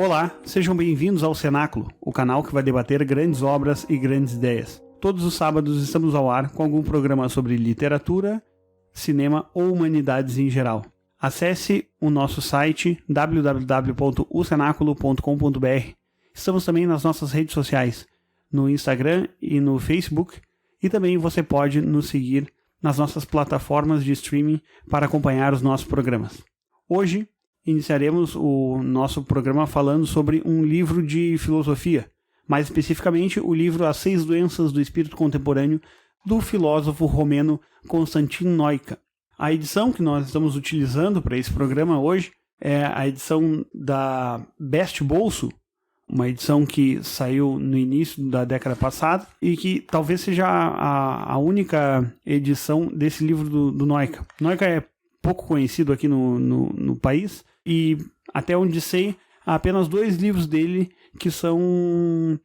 Olá, sejam bem-vindos ao Cenáculo, o canal que vai debater grandes obras e grandes ideias. Todos os sábados estamos ao ar com algum programa sobre literatura, cinema ou humanidades em geral. Acesse o nosso site www.ocenaculo.com.br. Estamos também nas nossas redes sociais, no Instagram e no Facebook, e também você pode nos seguir nas nossas plataformas de streaming para acompanhar os nossos programas. Hoje, iniciaremos o nosso programa falando sobre um livro de filosofia, mais especificamente o livro As 6 Doenças do Espírito Contemporâneo, do filósofo romeno Constantin Noica. A edição que nós estamos utilizando para esse programa hoje é a edição da Best Bolso, uma edição que saiu no início da década passada e que talvez seja a única edição desse livro do Noica. Noica é pouco conhecido aqui no país e, até onde sei, há apenas 2 livros dele que são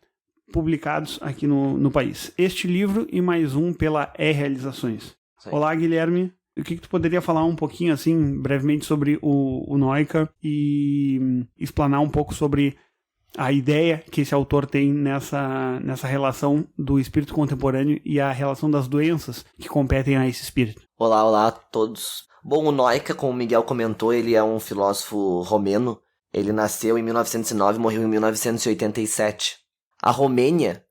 publicados aqui no país. Este livro e mais um pela E-Realizações. Sim. Olá, Guilherme. O que tu poderia falar um pouquinho, assim, brevemente sobre o Noica e explanar um pouco sobre a ideia que esse autor tem nessa relação do espírito contemporâneo e a relação das doenças que competem a esse espírito? Olá a todos. Bom, o Noica, como o Miguel comentou, ele é um filósofo romeno. Ele nasceu em 1909 e morreu em 1987. A Romênia,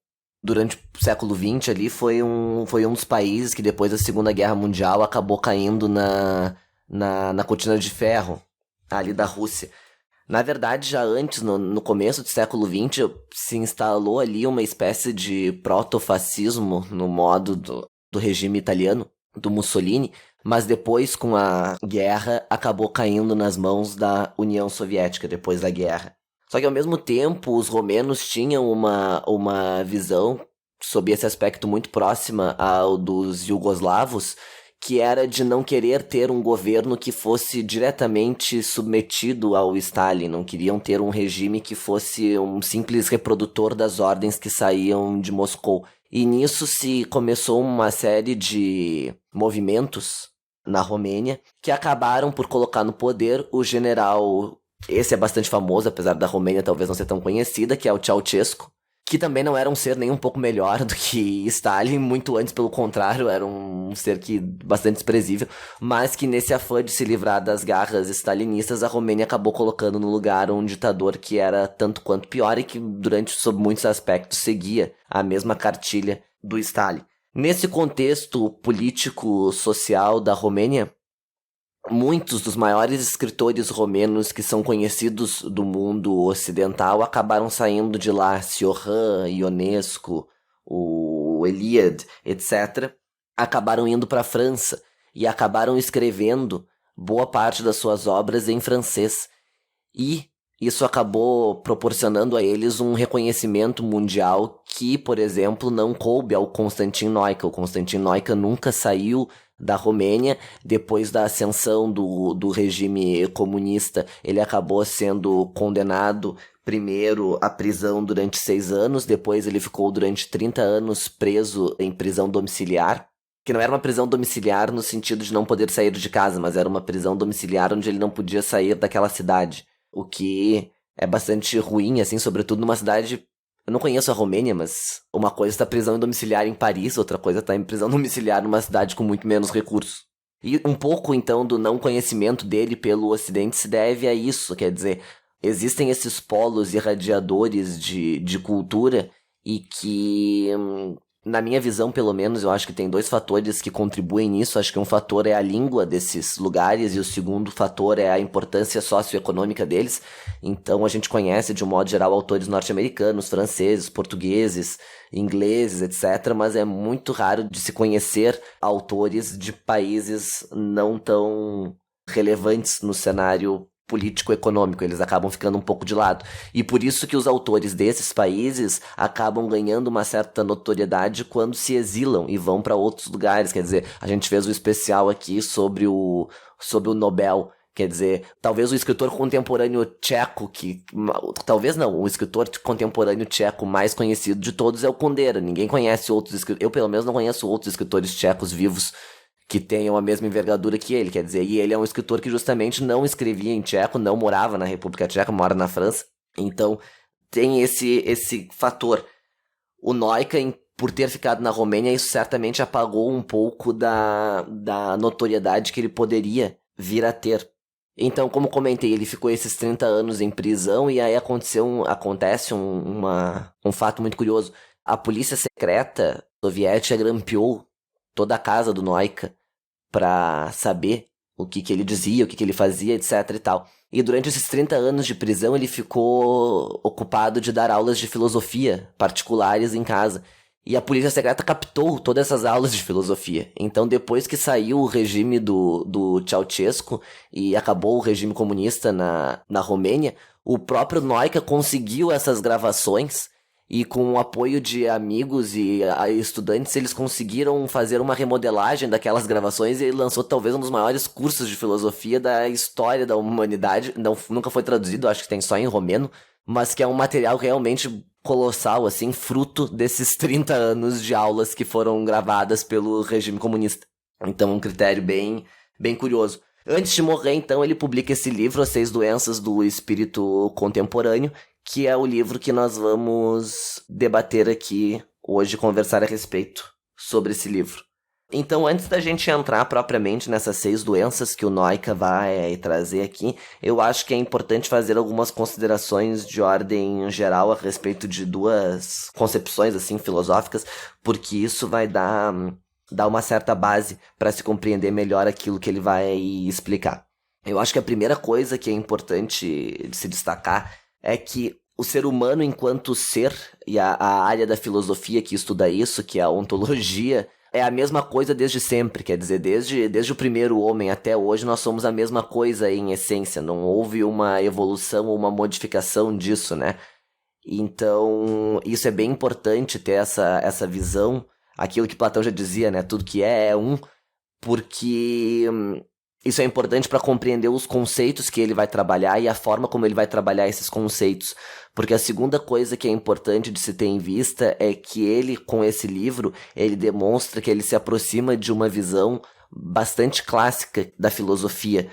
durante o século XX, ali, foi um dos países que, depois da Segunda Guerra Mundial, acabou caindo na cortina de ferro, ali da Rússia. Na verdade, já antes, no começo do século XX, se instalou ali uma espécie de proto-fascismo no modo do regime italiano, do Mussolini, mas depois, com a guerra, acabou caindo nas mãos da União Soviética, depois da guerra. Só que, ao mesmo tempo, os romenos tinham uma visão, sob esse aspecto, muito próxima ao dos iugoslavos, que era de não querer ter um governo que fosse diretamente submetido ao Stalin. Não queriam ter um regime que fosse um simples reprodutor das ordens que saíam de Moscou. E nisso se começou uma série de movimentos na Romênia que acabaram por colocar no poder o general, esse é bastante famoso, apesar da Romênia talvez não ser tão conhecida, que é o Ceausescu, que também não era um ser nem um pouco melhor do que Stalin, muito antes, pelo contrário, era um ser bastante desprezível, mas que nesse afã de se livrar das garras stalinistas, a Romênia acabou colocando no lugar um ditador que era tanto quanto pior e que, sob muitos aspectos, seguia a mesma cartilha do Stalin. Nesse contexto político-social da Romênia, muitos dos maiores escritores romenos que são conhecidos do mundo ocidental acabaram saindo de lá. Cioran, Ionesco, o Eliade, etc. acabaram indo para a França e acabaram escrevendo boa parte das suas obras em francês. E isso acabou proporcionando a eles um reconhecimento mundial que, por exemplo, não coube ao Constantin Noica. O Constantin Noica nunca saiu da Romênia. Depois da ascensão do regime comunista, ele acabou sendo condenado primeiro à prisão durante 6 anos, depois ele ficou durante 30 anos preso em prisão domiciliar, que não era uma prisão domiciliar no sentido de não poder sair de casa, mas era uma prisão domiciliar onde ele não podia sair daquela cidade, o que é bastante ruim, assim, sobretudo numa cidade. Eu não conheço a Romênia, mas uma coisa está prisão domiciliar em Paris, outra coisa está em prisão domiciliar numa cidade com muito menos recursos. E um pouco, então, do não conhecimento dele pelo Ocidente se deve a isso, quer dizer, existem esses polos irradiadores de cultura e que, na minha visão, pelo menos, eu acho que tem 2 fatores que contribuem nisso. Acho que um fator é a língua desses lugares e o segundo fator é a importância socioeconômica deles. Então a gente conhece, de um modo geral, autores norte-americanos, franceses, portugueses, ingleses, etc. Mas é muito raro de se conhecer autores de países não tão relevantes no cenário político-econômico, eles acabam ficando um pouco de lado. E por isso que os autores desses países acabam ganhando uma certa notoriedade quando se exilam e vão para outros lugares. Quer dizer, a gente fez um especial aqui sobre o Nobel. Quer dizer, talvez o escritor contemporâneo tcheco, talvez não, o escritor contemporâneo tcheco mais conhecido de todos é o Kundera. Ninguém conhece outros escritores, eu pelo menos não conheço outros escritores tchecos vivos que tenham a mesma envergadura que ele, quer dizer, e ele é um escritor que justamente não escrevia em tcheco, não morava na República Tcheca, mora na França, Então, tem esse fator. O Noika, por ter ficado na Romênia, isso certamente apagou um pouco da notoriedade que ele poderia vir a ter. Então, como comentei, ele ficou esses 30 anos em prisão e aí acontece um fato muito curioso. A polícia secreta soviética grampeou toda a casa do Noika para saber o que ele dizia, o que ele fazia, etc e tal. E durante esses 30 anos de prisão, ele ficou ocupado de dar aulas de filosofia particulares em casa. E a polícia secreta captou todas essas aulas de filosofia. Então, depois que saiu o regime do Ceausescu e acabou o regime comunista na Romênia, o próprio Noika conseguiu essas gravações e, com o apoio de amigos e estudantes, eles conseguiram fazer uma remodelagem daquelas gravações e ele lançou talvez um dos maiores cursos de filosofia da história da humanidade. Nunca foi traduzido, acho que tem só em romeno, mas que é um material realmente colossal, assim, fruto desses 30 anos de aulas que foram gravadas pelo regime comunista. Então, um critério bem, bem curioso. Antes de morrer, então, ele publica esse livro, As 6 Doenças do Espírito Contemporâneo, que é o livro que nós vamos debater aqui hoje, conversar a respeito sobre esse livro. Então, antes da gente entrar propriamente nessas 6 doenças que o Noika vai trazer aqui, eu acho que é importante fazer algumas considerações de ordem geral a respeito de 2 concepções assim filosóficas, porque isso vai dar uma certa base para se compreender melhor aquilo que ele vai explicar. Eu acho que a primeira coisa que é importante de se destacar é que o ser humano enquanto ser, e a área da filosofia que estuda isso, que é a ontologia, é a mesma coisa desde sempre, quer dizer, desde o primeiro homem até hoje nós somos a mesma coisa em essência, não houve uma evolução ou uma modificação disso, né? Então, isso é bem importante ter essa visão, aquilo que Platão já dizia, né? Tudo que é um, porque isso é importante para compreender os conceitos que ele vai trabalhar e a forma como ele vai trabalhar esses conceitos. Porque a segunda coisa que é importante de se ter em vista é que ele, com esse livro, ele demonstra que ele se aproxima de uma visão bastante clássica da filosofia.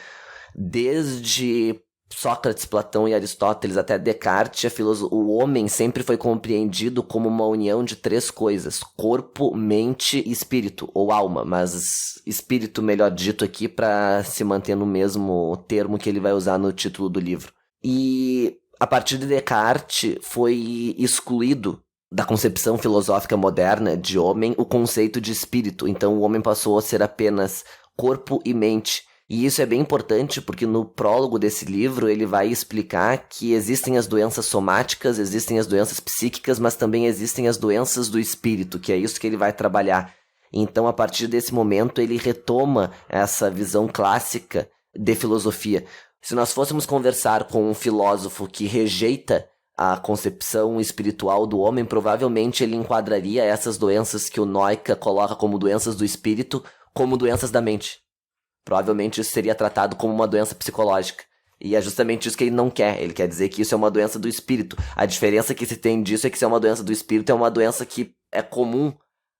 Desde Sócrates, Platão e Aristóteles até Descartes, o homem sempre foi compreendido como uma união de 3 coisas: corpo, mente e espírito, ou alma, mas espírito melhor dito aqui para se manter no mesmo termo que ele vai usar no título do livro. E a partir de Descartes foi excluído da concepção filosófica moderna de homem o conceito de espírito, então o homem passou a ser apenas corpo e mente. E isso é bem importante porque no prólogo desse livro ele vai explicar que existem as doenças somáticas, existem as doenças psíquicas, mas também existem as doenças do espírito, que é isso que ele vai trabalhar. Então, a partir desse momento, ele retoma essa visão clássica de filosofia. Se nós fôssemos conversar com um filósofo que rejeita a concepção espiritual do homem, provavelmente ele enquadraria essas doenças que o Noika coloca como doenças do espírito como doenças da mente. Provavelmente isso seria tratado como uma doença psicológica. E é justamente isso que ele não quer. Ele quer dizer que isso é uma doença do espírito. A diferença que se tem disso é que se é uma doença do espírito, é uma doença que é comum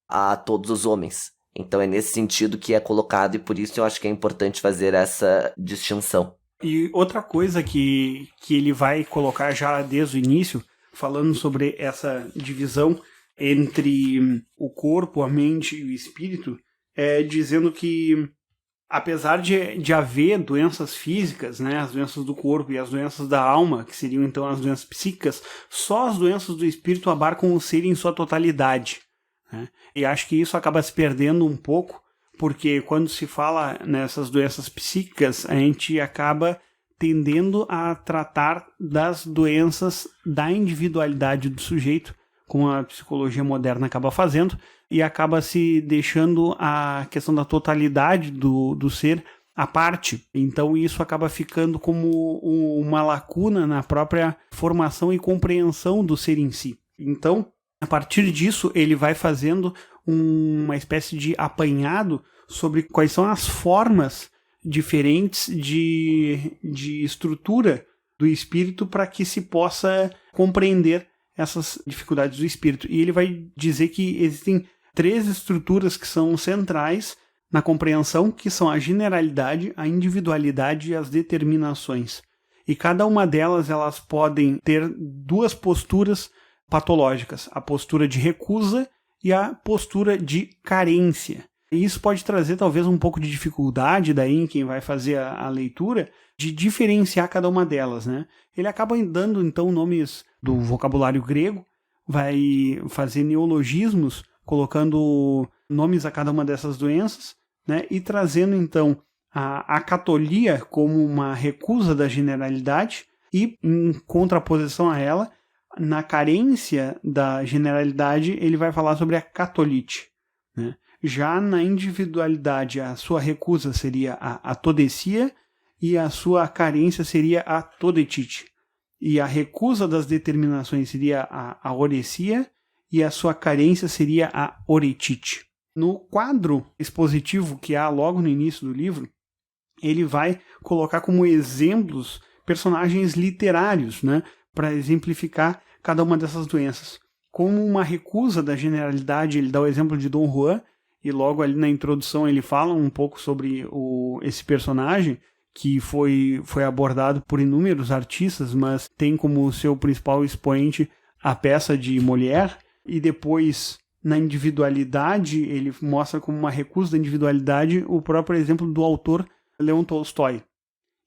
a todos os homens. Então é nesse sentido que é colocado, e por isso eu acho que é importante fazer essa distinção. E outra coisa que ele vai colocar já desde o início, falando sobre essa divisão entre o corpo, a mente e o espírito, é dizendo que apesar de haver doenças físicas, né, as doenças do corpo e as doenças da alma, que seriam então as doenças psíquicas, só as doenças do espírito abarcam o ser em sua totalidade, né? E acho que isso acaba se perdendo um pouco, porque quando se fala nessas doenças psíquicas, a gente acaba tendendo a tratar das doenças da individualidade do sujeito, como a psicologia moderna acaba fazendo, e acaba se deixando a questão da totalidade do ser à parte. Então isso acaba ficando como uma lacuna na própria formação e compreensão do ser em si. Então, a partir disso, ele vai fazendo uma espécie de apanhado sobre quais são as formas diferentes de estrutura do espírito para que se possa compreender essas dificuldades do espírito. E ele vai dizer que existem 3 estruturas que são centrais na compreensão, que são a generalidade, a individualidade e as determinações. E cada uma delas, elas podem ter duas posturas patológicas, a postura de recusa e a postura de carência. E isso pode trazer talvez um pouco de dificuldade daí em quem vai fazer a leitura de diferenciar cada uma delas, né? Ele acaba dando então nomes do vocabulário grego, vai fazer neologismos, colocando nomes a cada uma dessas doenças, né? E trazendo então a acatolia como uma recusa da generalidade e, em contraposição a ela, na carência da generalidade, ele vai falar sobre a catolite, né? Já na individualidade, a sua recusa seria a atodecia e a sua carência seria a todetite. E a recusa das determinações seria a oresia e a sua carência seria a oretite. No quadro expositivo que há logo no início do livro, ele vai colocar como exemplos personagens literários, né, para exemplificar cada uma dessas doenças. Como uma recusa da generalidade, ele dá o exemplo de Dom Juan, e logo ali na introdução ele fala um pouco sobre esse personagem, que foi abordado por inúmeros artistas, mas tem como seu principal expoente a peça de Molière, e depois, na individualidade, ele mostra como uma recusa da individualidade o próprio exemplo do autor Leon Tolstói.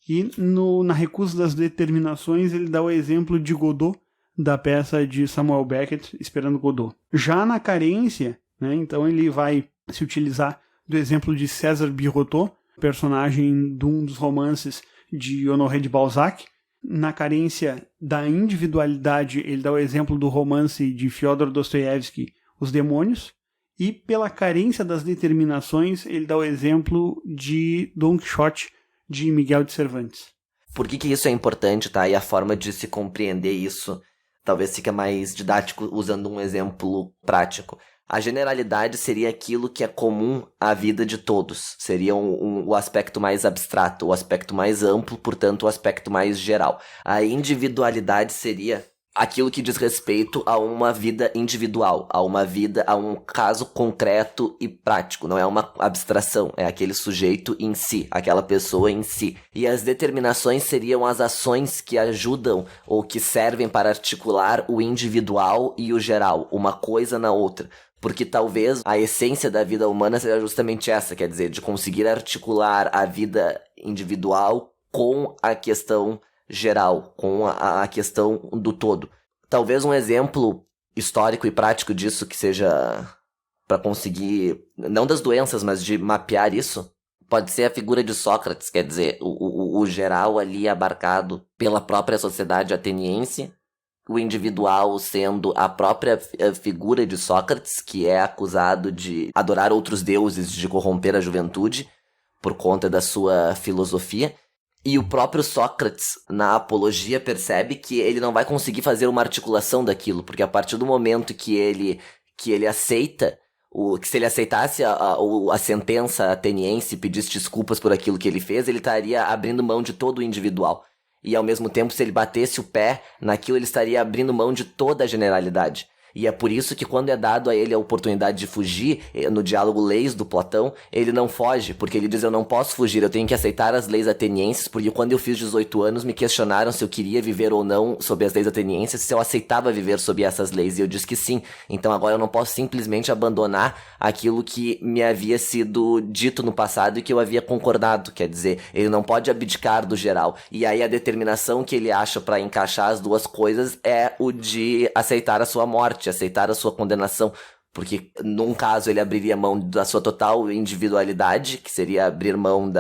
E na recusa das determinações, ele dá o exemplo de Godot, da peça de Samuel Beckett, Esperando Godot. Já na carência, né, então ele vai se utilizar do exemplo de César Birotteau, personagem de um dos romances de Honoré de Balzac. Na carência da individualidade, ele dá o exemplo do romance de Fyodor Dostoiévski, Os Demônios. E pela carência das determinações, ele dá o exemplo de Don Quixote, de Miguel de Cervantes. Por que isso é importante, tá? E a forma de se compreender isso talvez fica mais didático usando um exemplo prático. A generalidade seria aquilo que é comum à vida de todos. Seria o aspecto mais abstrato, o aspecto mais amplo, portanto, o aspecto mais geral. A individualidade seria aquilo que diz respeito a uma vida individual, a um caso concreto e prático. Não é uma abstração, é aquele sujeito em si, aquela pessoa em si. E as determinações seriam as ações que ajudam ou que servem para articular o individual e o geral, uma coisa na outra. Porque talvez a essência da vida humana seja justamente essa, quer dizer, de conseguir articular a vida individual com a questão geral, com a questão do todo. Talvez um exemplo histórico e prático disso que seja para conseguir, não das doenças, mas de mapear isso, pode ser a figura de Sócrates, quer dizer, o geral ali abarcado pela própria sociedade ateniense, o individual sendo a própria figura de Sócrates, que é acusado de adorar outros deuses, de corromper a juventude por conta da sua filosofia. E o próprio Sócrates, na Apologia, percebe que ele não vai conseguir fazer uma articulação daquilo, porque a partir do momento que ele aceita, que se ele aceitasse a sentença ateniense e pedisse desculpas por aquilo que ele fez, ele estaria abrindo mão de todo o individual. E ao mesmo tempo, se ele batesse o pé naquilo, ele estaria abrindo mão de toda a generalidade. E é por isso que quando é dado a ele a oportunidade de fugir, no diálogo Leis do Platão, ele não foge, porque ele diz, eu não posso fugir, eu tenho que aceitar as leis atenienses, porque quando eu fiz 18 anos me questionaram se eu queria viver ou não sob as leis atenienses, se eu aceitava viver sob essas leis, e eu disse que sim. Então agora eu não posso simplesmente abandonar aquilo que me havia sido dito no passado e que eu havia concordado, quer dizer, ele não pode abdicar do geral. E aí a determinação que ele acha para encaixar as duas coisas é o de aceitar a sua morte, aceitar a sua condenação, porque num caso ele abriria mão da sua total individualidade, que seria abrir mão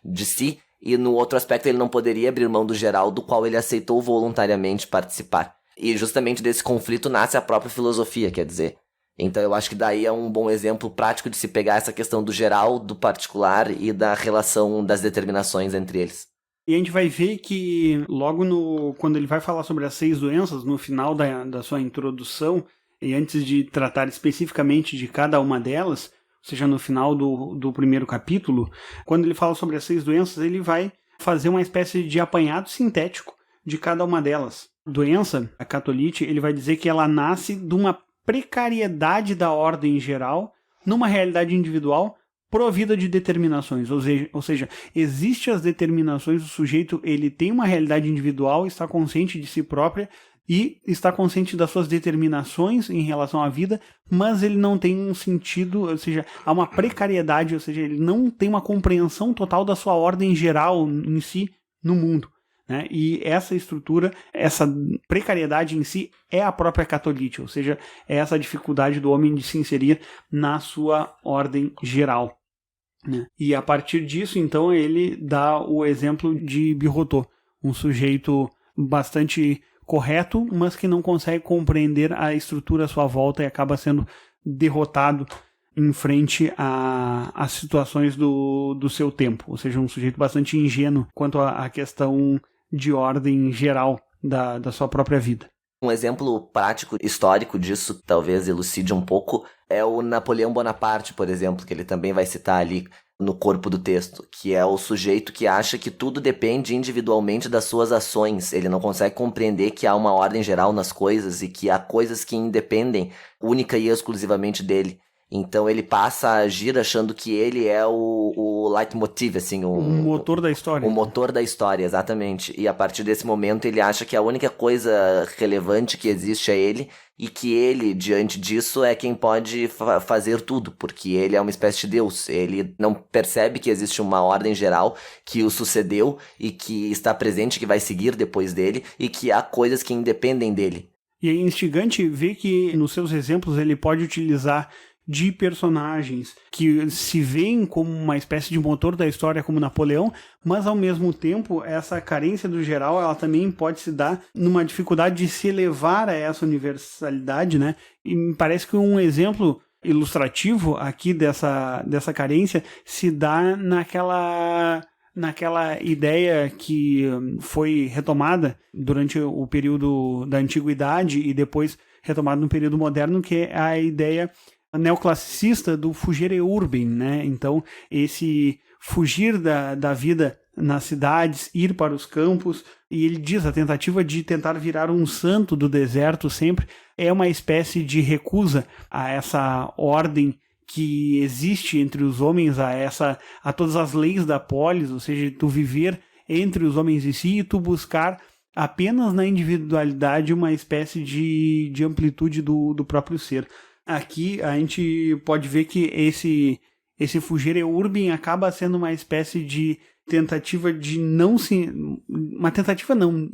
de si, e no outro aspecto ele não poderia abrir mão do geral, do qual ele aceitou voluntariamente participar. E justamente desse conflito nasce a própria filosofia, quer dizer. Então eu acho que daí é um bom exemplo prático de se pegar essa questão do geral, do particular e da relação das determinações entre eles. E a gente vai ver que logo quando ele vai falar sobre as 6 doenças, no final da sua introdução, e antes de tratar especificamente de cada uma delas, ou seja, no final do primeiro capítulo, quando ele fala sobre as 6 doenças, ele vai fazer uma espécie de apanhado sintético de cada uma delas. Doença, a catolite, ele vai dizer que ela nasce de uma precariedade da ordem geral, numa realidade individual, provida de determinações, ou seja, existem as determinações do sujeito, ele tem uma realidade individual, está consciente de si própria e está consciente das suas determinações em relação à vida, mas ele não tem um sentido, ou seja, há uma precariedade, ou seja, ele não tem uma compreensão total da sua ordem geral em si no mundo. Né? E essa estrutura, essa precariedade em si é a própria catolite, ou seja, é essa dificuldade do homem de se inserir na sua ordem geral. Né? E a partir disso, então, ele dá o exemplo de Birotteau, um sujeito bastante correto, mas que não consegue compreender a estrutura à sua volta e acaba sendo derrotado em frente às situações do seu tempo, ou seja, um sujeito bastante ingênuo quanto à questão de ordem geral da sua própria vida. Um exemplo prático, histórico disso, talvez elucide um pouco, é o Napoleão Bonaparte, por exemplo, que ele também vai citar ali no corpo do texto, que é o sujeito que acha que tudo depende individualmente das suas ações. Ele não consegue compreender que há uma ordem geral nas coisas e que há coisas que independem única e exclusivamente dele. Então ele passa a agir achando que ele é o leitmotiv, assim, o motor da história. O motor da história, exatamente. E a partir desse momento ele acha que a única coisa relevante que existe é ele e que ele, diante disso, é quem pode fazer tudo, porque ele é uma espécie de Deus. Ele não percebe que existe uma ordem geral que o sucedeu e que está presente, que vai seguir depois dele e que há coisas que independem dele. E é instigante ver que nos seus exemplos ele pode utilizar de personagens que se veem como uma espécie de motor da história como Napoleão, mas ao mesmo tempo essa carência do geral ela também pode se dar numa dificuldade de se elevar a essa universalidade, né? E me parece que um exemplo ilustrativo aqui dessa carência se dá naquela ideia que foi retomada durante o período da antiguidade e depois retomada no período moderno, que é a ideia neoclassicista do fugere urbem, né? Então, esse fugir da vida nas cidades, ir para os campos, e ele diz, a tentativa de tentar virar um santo do deserto sempre, é uma espécie de recusa a essa ordem que existe entre os homens, a todas as leis da polis, ou seja, tu viver entre os homens em si e tu buscar apenas na individualidade uma espécie de amplitude do próprio ser. Aqui a gente pode ver que esse fugere urbem acaba sendo uma espécie de tentativa de não se... Uma tentativa não,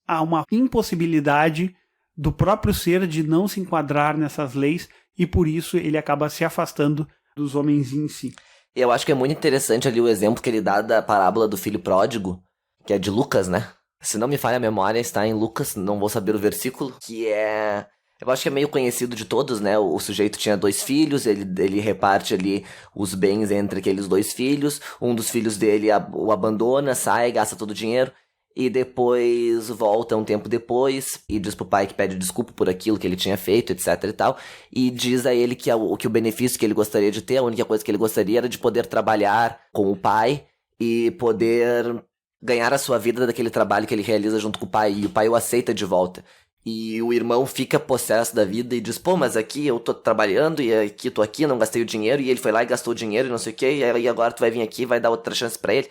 há uma impossibilidade do próprio ser de não se enquadrar nessas leis e por isso ele acaba se afastando dos homens em si. Eu acho que é muito interessante ali o exemplo que ele dá da parábola do filho pródigo, que é de Lucas, né? Se não me falha a memória, está em Lucas, não vou saber o versículo, que é... Eu acho que é meio conhecido de todos, né? O sujeito tinha 2 filhos, ele reparte ali os bens entre aqueles 2 filhos. Um dos filhos dele o abandona, sai, gasta todo o dinheiro. E depois volta um tempo depois e diz pro pai que pede desculpa por aquilo que ele tinha feito, etc e tal. E diz a ele que o benefício que ele gostaria de ter, a única coisa que ele gostaria era de poder trabalhar com o pai e poder ganhar a sua vida daquele trabalho que ele realiza junto com o pai. E o pai o aceita de volta. E o irmão fica possesso da vida e diz, pô, mas aqui eu tô trabalhando e aqui tô aqui, não gastei o dinheiro. E ele foi lá e gastou o dinheiro e não sei o que. E aí agora tu vai vir aqui e vai dar outra chance pra ele.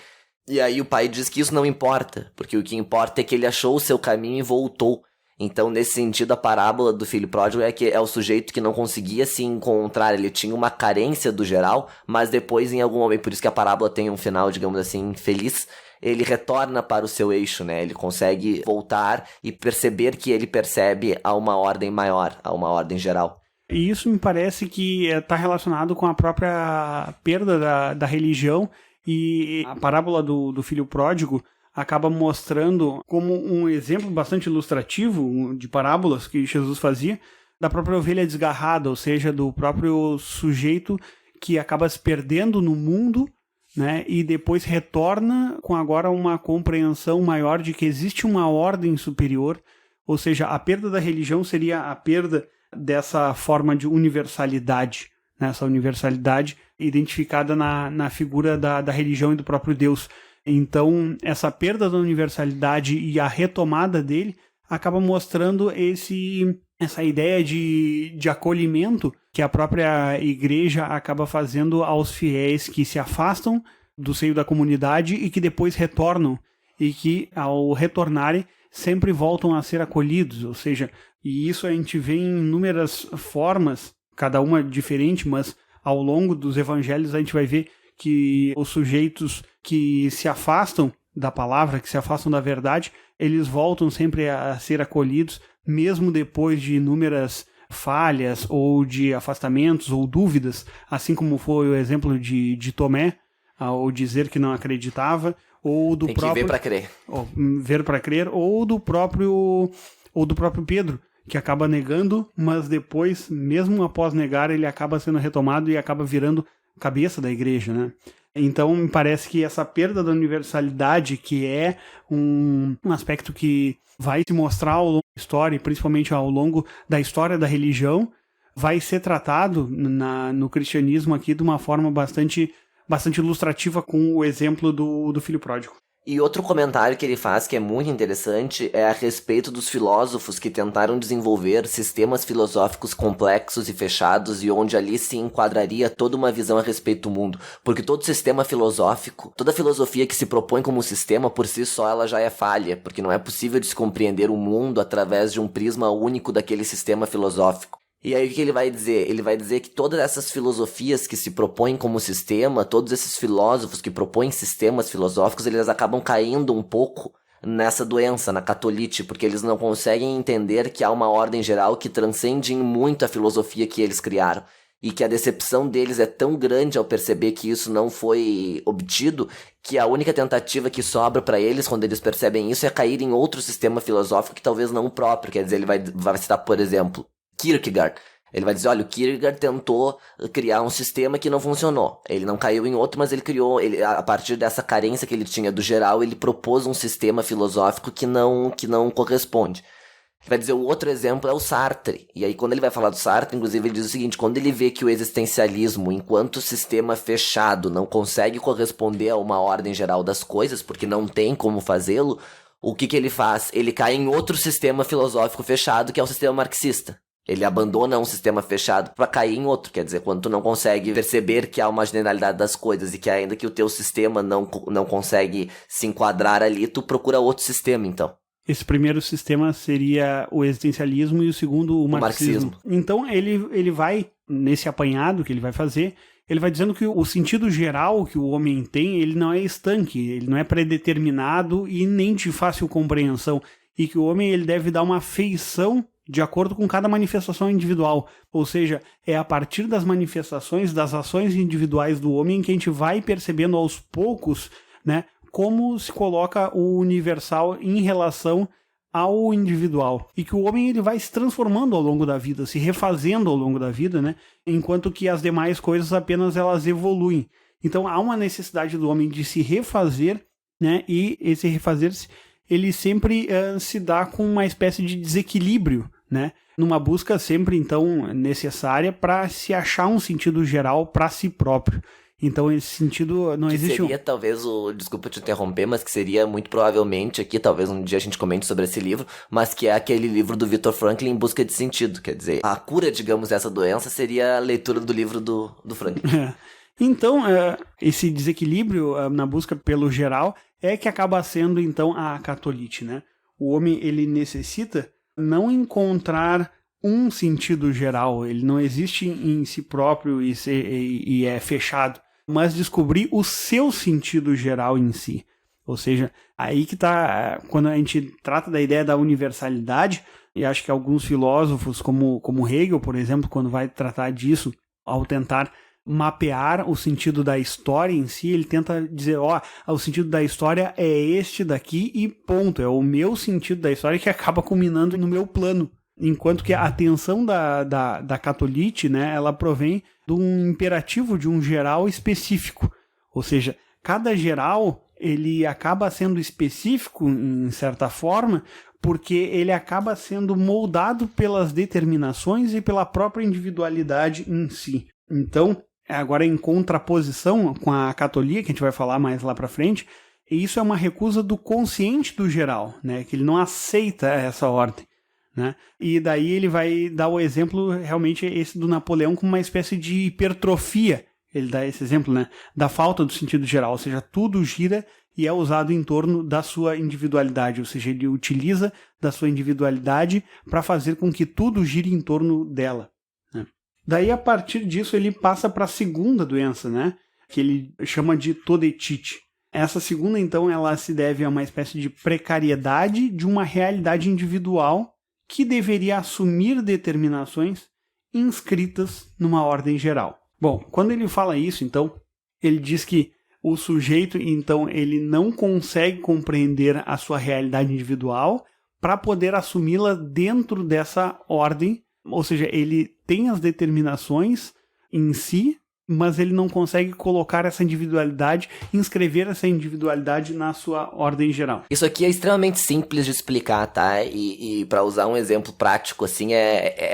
E aí o pai diz que isso não importa, porque o que importa é que ele achou o seu caminho e voltou. Então, nesse sentido, a parábola do filho pródigo é que é o sujeito que não conseguia se encontrar, ele tinha uma carência do geral, mas depois, em algum momento, por isso que a parábola tem um final, digamos assim, feliz, ele retorna para o seu eixo, né? Ele consegue voltar e perceber que ele percebe a uma ordem maior, a uma ordem geral. E isso me parece que está relacionado com a própria perda da religião, e a parábola do filho pródigo acaba mostrando como um exemplo bastante ilustrativo de parábolas que Jesus fazia, da própria ovelha desgarrada, ou seja, do próprio sujeito que acaba se perdendo no mundo, né, e depois retorna com agora uma compreensão maior de que existe uma ordem superior, ou seja, a perda da religião seria a perda dessa forma de universalidade, né, essa universalidade identificada na figura da religião e do próprio Deus. Então, essa perda da universalidade e a retomada dele acaba mostrando essa ideia de acolhimento que a própria igreja acaba fazendo aos fiéis que se afastam do seio da comunidade e que depois retornam, e que, ao retornarem, sempre voltam a ser acolhidos. Ou seja, e isso a gente vê em inúmeras formas, cada uma diferente, mas ao longo dos evangelhos a gente vai ver que os sujeitos que se afastam da palavra, que se afastam da verdade, eles voltam sempre a ser acolhidos, mesmo depois de inúmeras falhas ou de afastamentos ou dúvidas, assim como foi o exemplo de Tomé, ao dizer que não acreditava, ou do próprio... Tem que ver para crer. Ver para crer, ou do próprio Pedro, que acaba negando, mas depois, mesmo após negar, ele acaba sendo retomado e acaba virando cabeça da igreja, né? Então, me parece que essa perda da universalidade, que é um aspecto que vai se mostrar ao longo da história, principalmente ao longo da história da religião, vai ser tratado no cristianismo aqui de uma forma bastante ilustrativa com o exemplo do filho pródigo. E outro comentário que ele faz, que é muito interessante, é a respeito dos filósofos que tentaram desenvolver sistemas filosóficos complexos e fechados, e onde ali se enquadraria toda uma visão a respeito do mundo. Porque todo sistema filosófico, toda filosofia que se propõe como sistema, por si só ela já é falha, porque não é possível de se compreender o mundo através de um prisma único daquele sistema filosófico. E aí o que ele vai dizer? Ele vai dizer que todas essas filosofias que se propõem como sistema, todos esses filósofos que propõem sistemas filosóficos, eles acabam caindo um pouco nessa doença, na catolite, porque eles não conseguem entender que há uma ordem geral que transcende em muito a filosofia que eles criaram. E que a decepção deles é tão grande ao perceber que isso não foi obtido, que a única tentativa que sobra para eles, quando eles percebem isso, é cair em outro sistema filosófico que talvez não o próprio. Quer dizer, ele vai citar, por exemplo, Kierkegaard. Ele vai dizer, olha, o Kierkegaard tentou criar um sistema que não funcionou. Ele não caiu em outro, mas ele criou, a partir dessa carência que ele tinha do geral, ele propôs um sistema filosófico que não corresponde. Ele vai dizer, o outro exemplo é o Sartre. E aí, quando ele vai falar do Sartre, inclusive, ele diz o seguinte, quando ele vê que o existencialismo, enquanto sistema fechado, não consegue corresponder a uma ordem geral das coisas, porque não tem como fazê-lo, o que ele faz? Ele cai em outro sistema filosófico fechado, que é o sistema marxista. Ele abandona um sistema fechado para cair em outro. Quer dizer, quando tu não consegue perceber que há uma generalidade das coisas e que ainda que o teu sistema não consegue se enquadrar ali, tu procura outro sistema, então. Esse primeiro sistema seria o existencialismo e o segundo o marxismo. Então ele vai, nesse apanhado que ele vai fazer, ele vai dizendo que o sentido geral que o homem tem, ele não é estanque, ele não é predeterminado e nem de fácil compreensão. E que o homem ele deve dar uma feição de acordo com cada manifestação individual. Ou seja, é a partir das manifestações, das ações individuais do homem que a gente vai percebendo aos poucos, né, como se coloca o universal em relação ao individual. E que o homem ele vai se transformando ao longo da vida, se refazendo ao longo da vida, né, enquanto que as demais coisas apenas elas evoluem. Então há uma necessidade do homem de se refazer, né, e esse refazer-se ele sempre se dá com uma espécie de desequilíbrio, né? Numa busca sempre, então, necessária para se achar um sentido geral para si próprio. Então, esse sentido não existe... Seria talvez desculpa te interromper, mas que seria muito provavelmente aqui, talvez um dia a gente comente sobre esse livro, mas que é aquele livro do Viktor Frankl, Em Busca de Sentido. Quer dizer, a cura, digamos, dessa doença seria a leitura do livro do Frankl. Então, esse desequilíbrio na busca pelo geral é que acaba sendo, então, a catolite, né? O homem, ele necessita não encontrar um sentido geral, ele não existe em si próprio e é fechado, mas descobrir o seu sentido geral em si. Ou seja, aí que está, quando a gente trata da ideia da universalidade, e acho que alguns filósofos, como Hegel, por exemplo, quando vai tratar disso, ao tentar mapear o sentido da história em si, ele tenta dizer, o sentido da história é este daqui e ponto, é o meu sentido da história que acaba culminando no meu plano. Enquanto que a atenção da catolite, né, ela provém de um imperativo de um geral específico. Ou seja, cada geral ele acaba sendo específico em certa forma, porque ele acaba sendo moldado pelas determinações e pela própria individualidade em si. Então, agora em contraposição com a catolia, que a gente vai falar mais lá para frente, E isso é uma recusa do consciente do geral, né? Que ele não aceita essa ordem, né? E daí ele vai dar o exemplo, realmente, esse do Napoleão como uma espécie de hipertrofia. Ele dá esse exemplo, né? Da falta do sentido geral, ou seja, tudo gira e é usado em torno da sua individualidade, ou seja, ele utiliza da sua individualidade para fazer com que tudo gire em torno dela, né? Daí, a partir disso, ele passa para a segunda doença, né? Que ele chama de todetite. Essa segunda, então, ela se deve a uma espécie de precariedade de uma realidade individual que deveria assumir determinações inscritas numa ordem geral. Bom, quando ele fala isso, então, ele diz que o sujeito, então, ele não consegue compreender a sua realidade individual para poder assumi-la dentro dessa ordem, ou seja, ele tem as determinações em si, mas ele não consegue colocar essa individualidade, inscrever essa individualidade na sua ordem geral. Isso aqui é extremamente simples de explicar, tá? E para usar um exemplo prático, assim,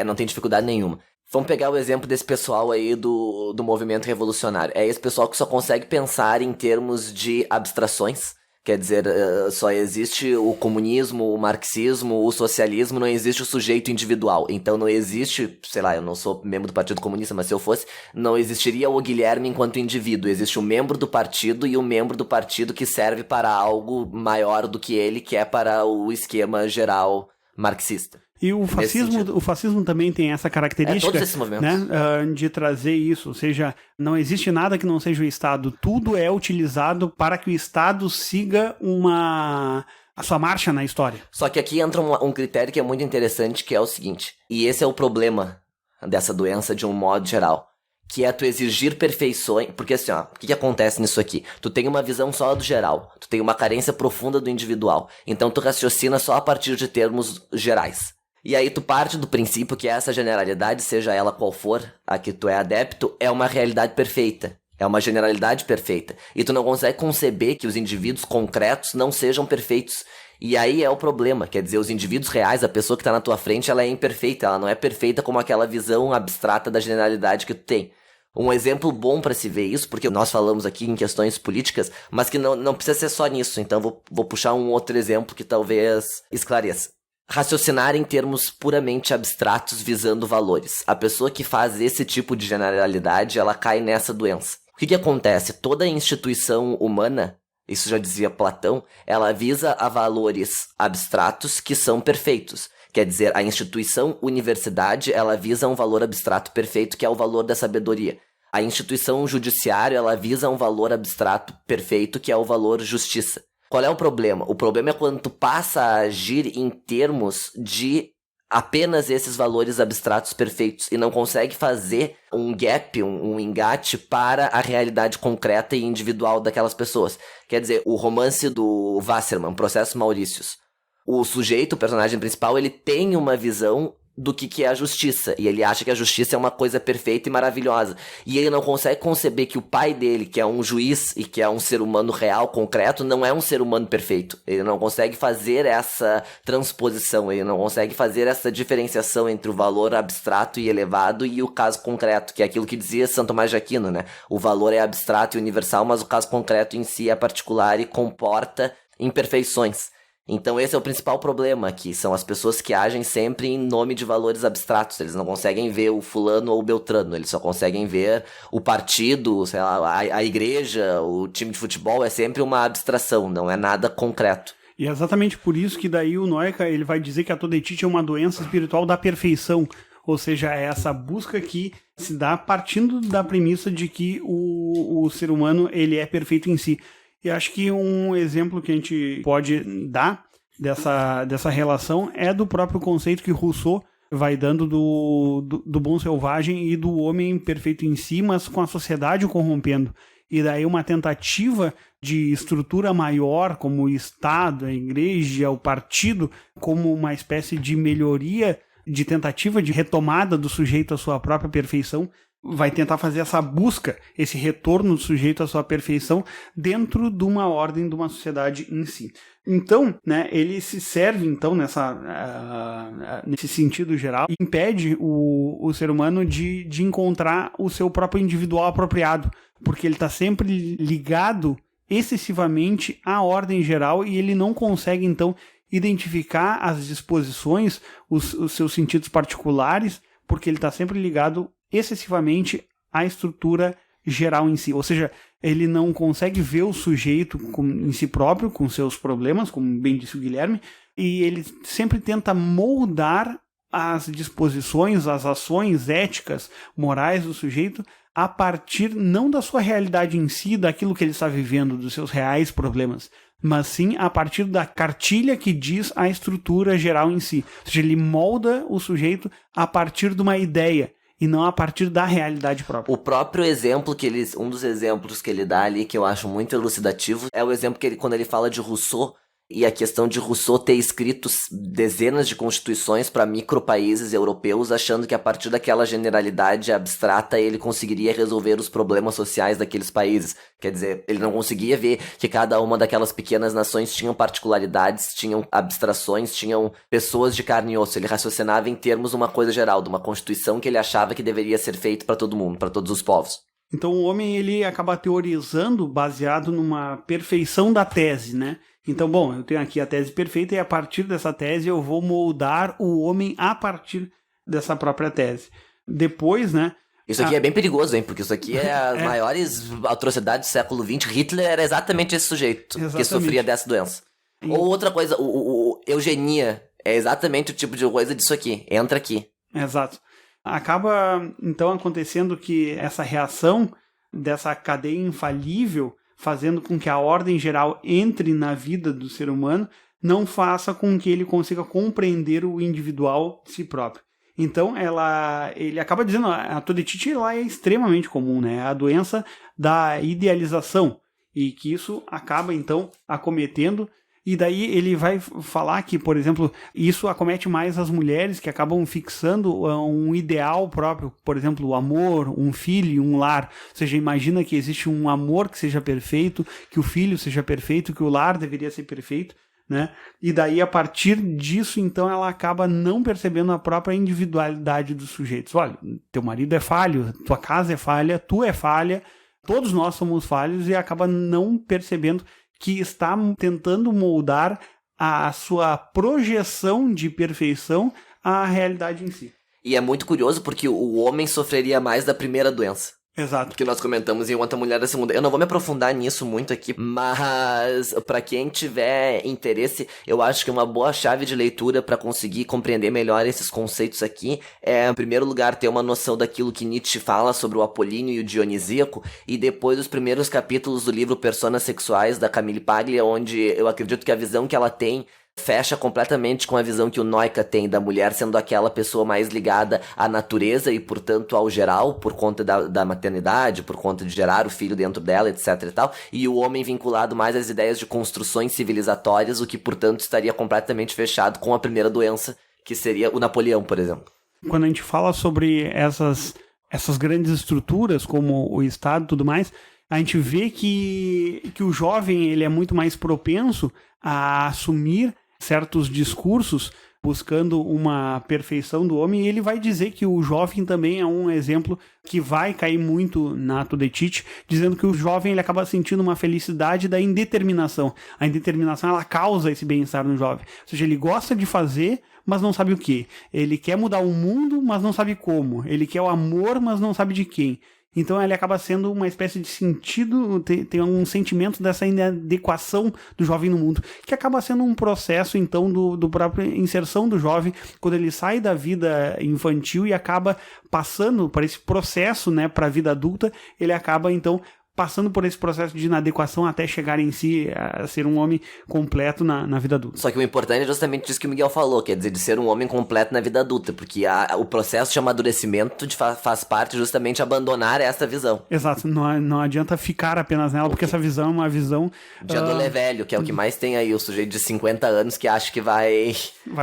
não tem dificuldade nenhuma. Vamos pegar o exemplo desse pessoal aí do movimento revolucionário. É esse pessoal que só consegue pensar em termos de abstrações. Quer dizer, só existe o comunismo, o marxismo, o socialismo, não existe o sujeito individual. Então não existe, sei lá, eu não sou membro do Partido Comunista, mas se eu fosse, não existiria o Guilherme enquanto indivíduo. Existe o membro do partido e o membro do partido que serve para algo maior do que ele, que é para o esquema geral marxista. E o fascismo também tem essa característica, todos esses movimentos, né, de trazer isso, ou seja, não existe nada que não seja o Estado, tudo é utilizado para que o Estado siga a sua marcha na história. Só que aqui entra um critério que é muito interessante, que é o seguinte, e esse é o problema dessa doença de um modo geral, que é tu exigir perfeições, porque assim, ó, o que acontece nisso aqui? Tu tem uma visão só do geral, tu tem uma carência profunda do individual, então tu raciocina só a partir de termos gerais. E aí tu parte do princípio que essa generalidade, seja ela qual for, a que tu é adepto, é uma realidade perfeita. É uma generalidade perfeita. E tu não consegue conceber que os indivíduos concretos não sejam perfeitos. E aí é o problema. Quer dizer, os indivíduos reais, a pessoa que está na tua frente, ela é imperfeita. Ela não é perfeita como aquela visão abstrata da generalidade que tu tem. Um exemplo bom para se ver isso, porque nós falamos aqui em questões políticas, mas que não precisa ser só nisso. Então vou puxar um outro exemplo que talvez esclareça. Raciocinar em termos puramente abstratos visando valores. A pessoa que faz esse tipo de generalidade, ela cai nessa doença. O que acontece? Toda instituição humana, isso já dizia Platão, ela visa a valores abstratos que são perfeitos. Quer dizer, a instituição universidade, ela visa um valor abstrato perfeito, que é o valor da sabedoria. A instituição judiciária, ela visa um valor abstrato perfeito, que é o valor justiça. Qual é o problema? O problema é quando tu passa a agir em termos de apenas esses valores abstratos perfeitos e não consegue fazer um gap, um engate para a realidade concreta e individual daquelas pessoas. Quer dizer, o romance do Wassermann, Processo Maurícios. O sujeito, o personagem principal, ele tem uma visão do que é a justiça, e ele acha que a justiça é uma coisa perfeita e maravilhosa, e ele não consegue conceber que o pai dele, que é um juiz e que é um ser humano real, concreto, não é um ser humano perfeito. Ele não consegue fazer essa transposição, ele não consegue fazer essa diferenciação entre o valor abstrato e elevado e o caso concreto, que é aquilo que dizia Santo Tomás de Aquino, né? O valor é abstrato e universal, mas o caso concreto em si é particular e comporta imperfeições. Então esse é o principal problema aqui, são as pessoas que agem sempre em nome de valores abstratos. Eles não conseguem ver o fulano ou o beltrano, eles só conseguem ver o partido, sei lá, a igreja, o time de futebol, é sempre uma abstração, não é nada concreto. E é exatamente por isso que daí o Noika, ele vai dizer que a todetite é uma doença espiritual da perfeição, ou seja, é essa busca que se dá partindo da premissa de que o ser humano ele é perfeito em si. E acho que um exemplo que a gente pode dar dessa relação é do próprio conceito que Rousseau vai dando do bom selvagem e do homem perfeito em si, mas com a sociedade o corrompendo. E daí uma tentativa de estrutura maior, como o Estado, a Igreja, o partido, como uma espécie de melhoria, de tentativa de retomada do sujeito à sua própria perfeição, vai tentar fazer essa busca, esse retorno do sujeito à sua perfeição dentro de uma ordem, de uma sociedade em si. Então, né, ele se serve então nesse sentido geral e impede o ser humano de encontrar o seu próprio individual apropriado, porque ele está sempre ligado excessivamente a ordem geral e ele não consegue, então, identificar as disposições, os seus sentidos particulares, porque ele está sempre ligado excessivamente à estrutura geral em si. Ou seja, ele não consegue ver o sujeito em si próprio, com seus problemas, como bem disse o Guilherme, e ele sempre tenta moldar as disposições, as ações éticas, morais do sujeito a partir não da sua realidade em si, daquilo que ele está vivendo, dos seus reais problemas, mas sim a partir da cartilha que diz a estrutura geral em si. Ou seja, ele molda o sujeito a partir de uma ideia e não a partir da realidade própria. O próprio exemplo um dos exemplos que ele dá ali, que eu acho muito elucidativo, é o exemplo que quando ele fala de Rousseau, e a questão de Rousseau ter escrito dezenas de constituições para micropaíses europeus, achando que a partir daquela generalidade abstrata ele conseguiria resolver os problemas sociais daqueles países. Quer dizer, ele não conseguia ver que cada uma daquelas pequenas nações tinham particularidades, tinham abstrações, tinham pessoas de carne e osso. Ele raciocinava em termos de uma coisa geral, de uma constituição que ele achava que deveria ser feita para todo mundo, para todos os povos. Então o homem ele acaba teorizando baseado numa perfeição da tese, né? Então, bom, eu tenho aqui a tese perfeita e a partir dessa tese eu vou moldar o homem a partir dessa própria tese. Depois, né? Isso aqui é bem perigoso, hein? Porque isso aqui é as maiores atrocidades do século XX. Hitler era exatamente esse sujeito que sofria dessa doença. Ou outra coisa, o eugenia é exatamente o tipo de coisa disso aqui. Entra aqui. Exato. Acaba, então, acontecendo que essa reação dessa cadeia infalível, fazendo com que a ordem geral entre na vida do ser humano, não faça com que ele consiga compreender o individual de si próprio. Então, ele acaba dizendo, a todetite lá é extremamente comum, né? A doença da idealização, e que isso acaba, então, acometendo. E daí ele vai falar que, por exemplo, isso acomete mais as mulheres que acabam fixando um ideal próprio, por exemplo, o amor, um filho, um lar. Ou seja, imagina que existe um amor que seja perfeito, que o filho seja perfeito, que o lar deveria ser perfeito, né? E daí, a partir disso, então, ela acaba não percebendo a própria individualidade dos sujeitos. Olha, teu marido é falho, tua casa é falha, tu é falha, todos nós somos falhos, e acaba não percebendo que está tentando moldar a sua projeção de perfeição à realidade em si. E é muito curioso porque o homem sofreria mais da primeira doença. Exato. Que nós comentamos, enquanto a mulher da segunda. Eu não vou me aprofundar nisso muito aqui, mas pra quem tiver interesse, eu acho que uma boa chave de leitura pra conseguir compreender melhor esses conceitos aqui é, em primeiro lugar, ter uma noção daquilo que Nietzsche fala sobre o apolíneo e o dionisíaco, e depois os primeiros capítulos do livro Personas Sexuais, da Camille Paglia, onde eu acredito que a visão que ela tem fecha completamente com a visão que o Noica tem da mulher sendo aquela pessoa mais ligada à natureza e, portanto, ao geral, por conta da maternidade, por conta de gerar o filho dentro dela, etc e tal, e o homem vinculado mais às ideias de construções civilizatórias, o que, portanto, estaria completamente fechado com a primeira doença, que seria o Napoleão, por exemplo. Quando a gente fala sobre essas grandes estruturas, como o Estado e tudo mais, a gente vê que o jovem ele é muito mais propenso a assumir certos discursos buscando uma perfeição do homem, e ele vai dizer que o jovem também é um exemplo que vai cair muito na todetite, dizendo que o jovem ele acaba sentindo uma felicidade da indeterminação. A indeterminação ela causa esse bem-estar no jovem. Ou seja, ele gosta de fazer, mas não sabe o que. Ele quer mudar o mundo, mas não sabe como. Ele quer o amor, mas não sabe de quem. Então ele acaba sendo uma espécie de sentido, tem um sentimento dessa inadequação do jovem no mundo, que acaba sendo um processo, então, do próprio inserção do jovem, quando ele sai da vida infantil e acaba passando por esse processo, né, para a vida adulta, ele acaba, então, passando por esse processo de inadequação até chegar em si a ser um homem completo na vida adulta. Só que o importante é justamente isso que o Miguel falou, quer dizer, de ser um homem completo na vida adulta, porque o processo de amadurecimento faz parte justamente abandonar essa visão. Exato, não adianta ficar apenas nela, porque essa visão é uma visão... De adolescente velho, que é o que mais tem aí, o sujeito de 50 anos que acha que vai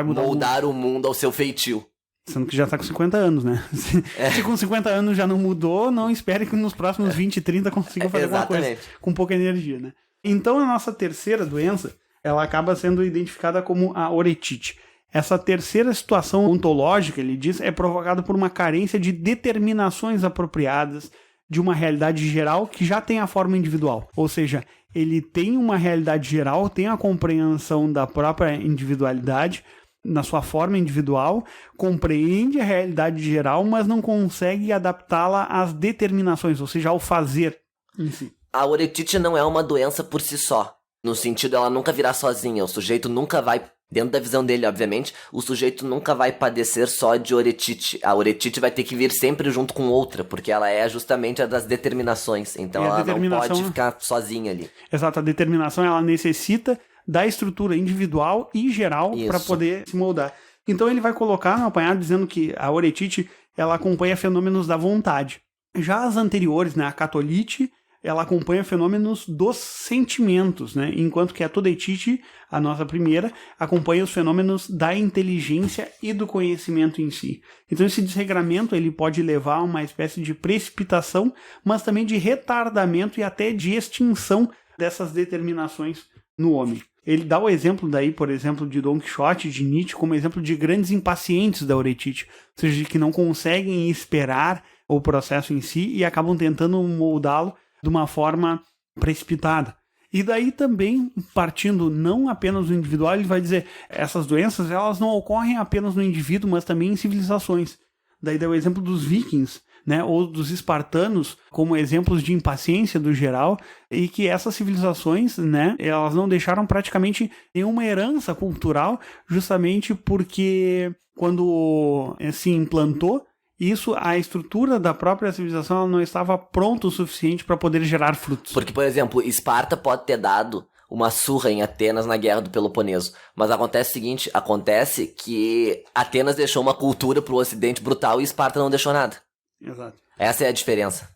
moldar o mundo ao seu feitio. Sendo que já tá com 50 anos, né? Se com 50 anos já não mudou, não espere que nos próximos 20, 30 consiga fazer alguma coisa com pouca energia, né? Então, a nossa terceira doença, ela acaba sendo identificada como a oretite. Essa terceira situação ontológica, ele diz, é provocada por uma carência de determinações apropriadas, de uma realidade geral que já tem a forma individual. Ou seja, ele tem uma realidade geral, tem a compreensão da própria individualidade na sua forma individual, compreende a realidade geral, mas não consegue adaptá-la às determinações, ou seja, ao fazer em si. A oretite não é uma doença por si só. No sentido, ela nunca virá sozinha. O sujeito nunca vai, dentro da visão dele, obviamente, o sujeito nunca vai padecer só de oretite. A oretite vai ter que vir sempre junto com outra, porque ela é justamente a das determinações. Então ela não pode ficar sozinha ali. Exato, a determinação ela necessita da estrutura individual e geral para poder se moldar. Então ele vai colocar no apanhado dizendo que a oretite ela acompanha fenômenos da vontade. Já as anteriores, né, a catolite, ela acompanha fenômenos dos sentimentos, né? Enquanto que a todeitite, a nossa primeira, acompanha os fenômenos da inteligência e do conhecimento em si. Então esse desregramento ele pode levar a uma espécie de precipitação, mas também de retardamento e até de extinção dessas determinações no homem. Ele dá o exemplo daí, por exemplo, de Dom Quixote, de Nietzsche, como exemplo de grandes impacientes da oretite, ou seja, que não conseguem esperar o processo em si e acabam tentando moldá-lo de uma forma precipitada. E daí também, partindo não apenas do individual, ele vai dizer, essas doenças elas não ocorrem apenas no indivíduo, mas também em civilizações. Daí dá o exemplo dos vikings, né, ou dos espartanos, como exemplos de impaciência do geral, e que essas civilizações, né, elas não deixaram praticamente nenhuma herança cultural, justamente porque quando se implantou isso, a estrutura da própria civilização ela não estava pronta o suficiente para poder gerar frutos. Porque, por exemplo, Esparta pode ter dado uma surra em Atenas na Guerra do Peloponeso. Mas acontece o seguinte, acontece que Atenas deixou uma cultura pro Ocidente brutal e Esparta não deixou nada. Exato. Essa é a diferença.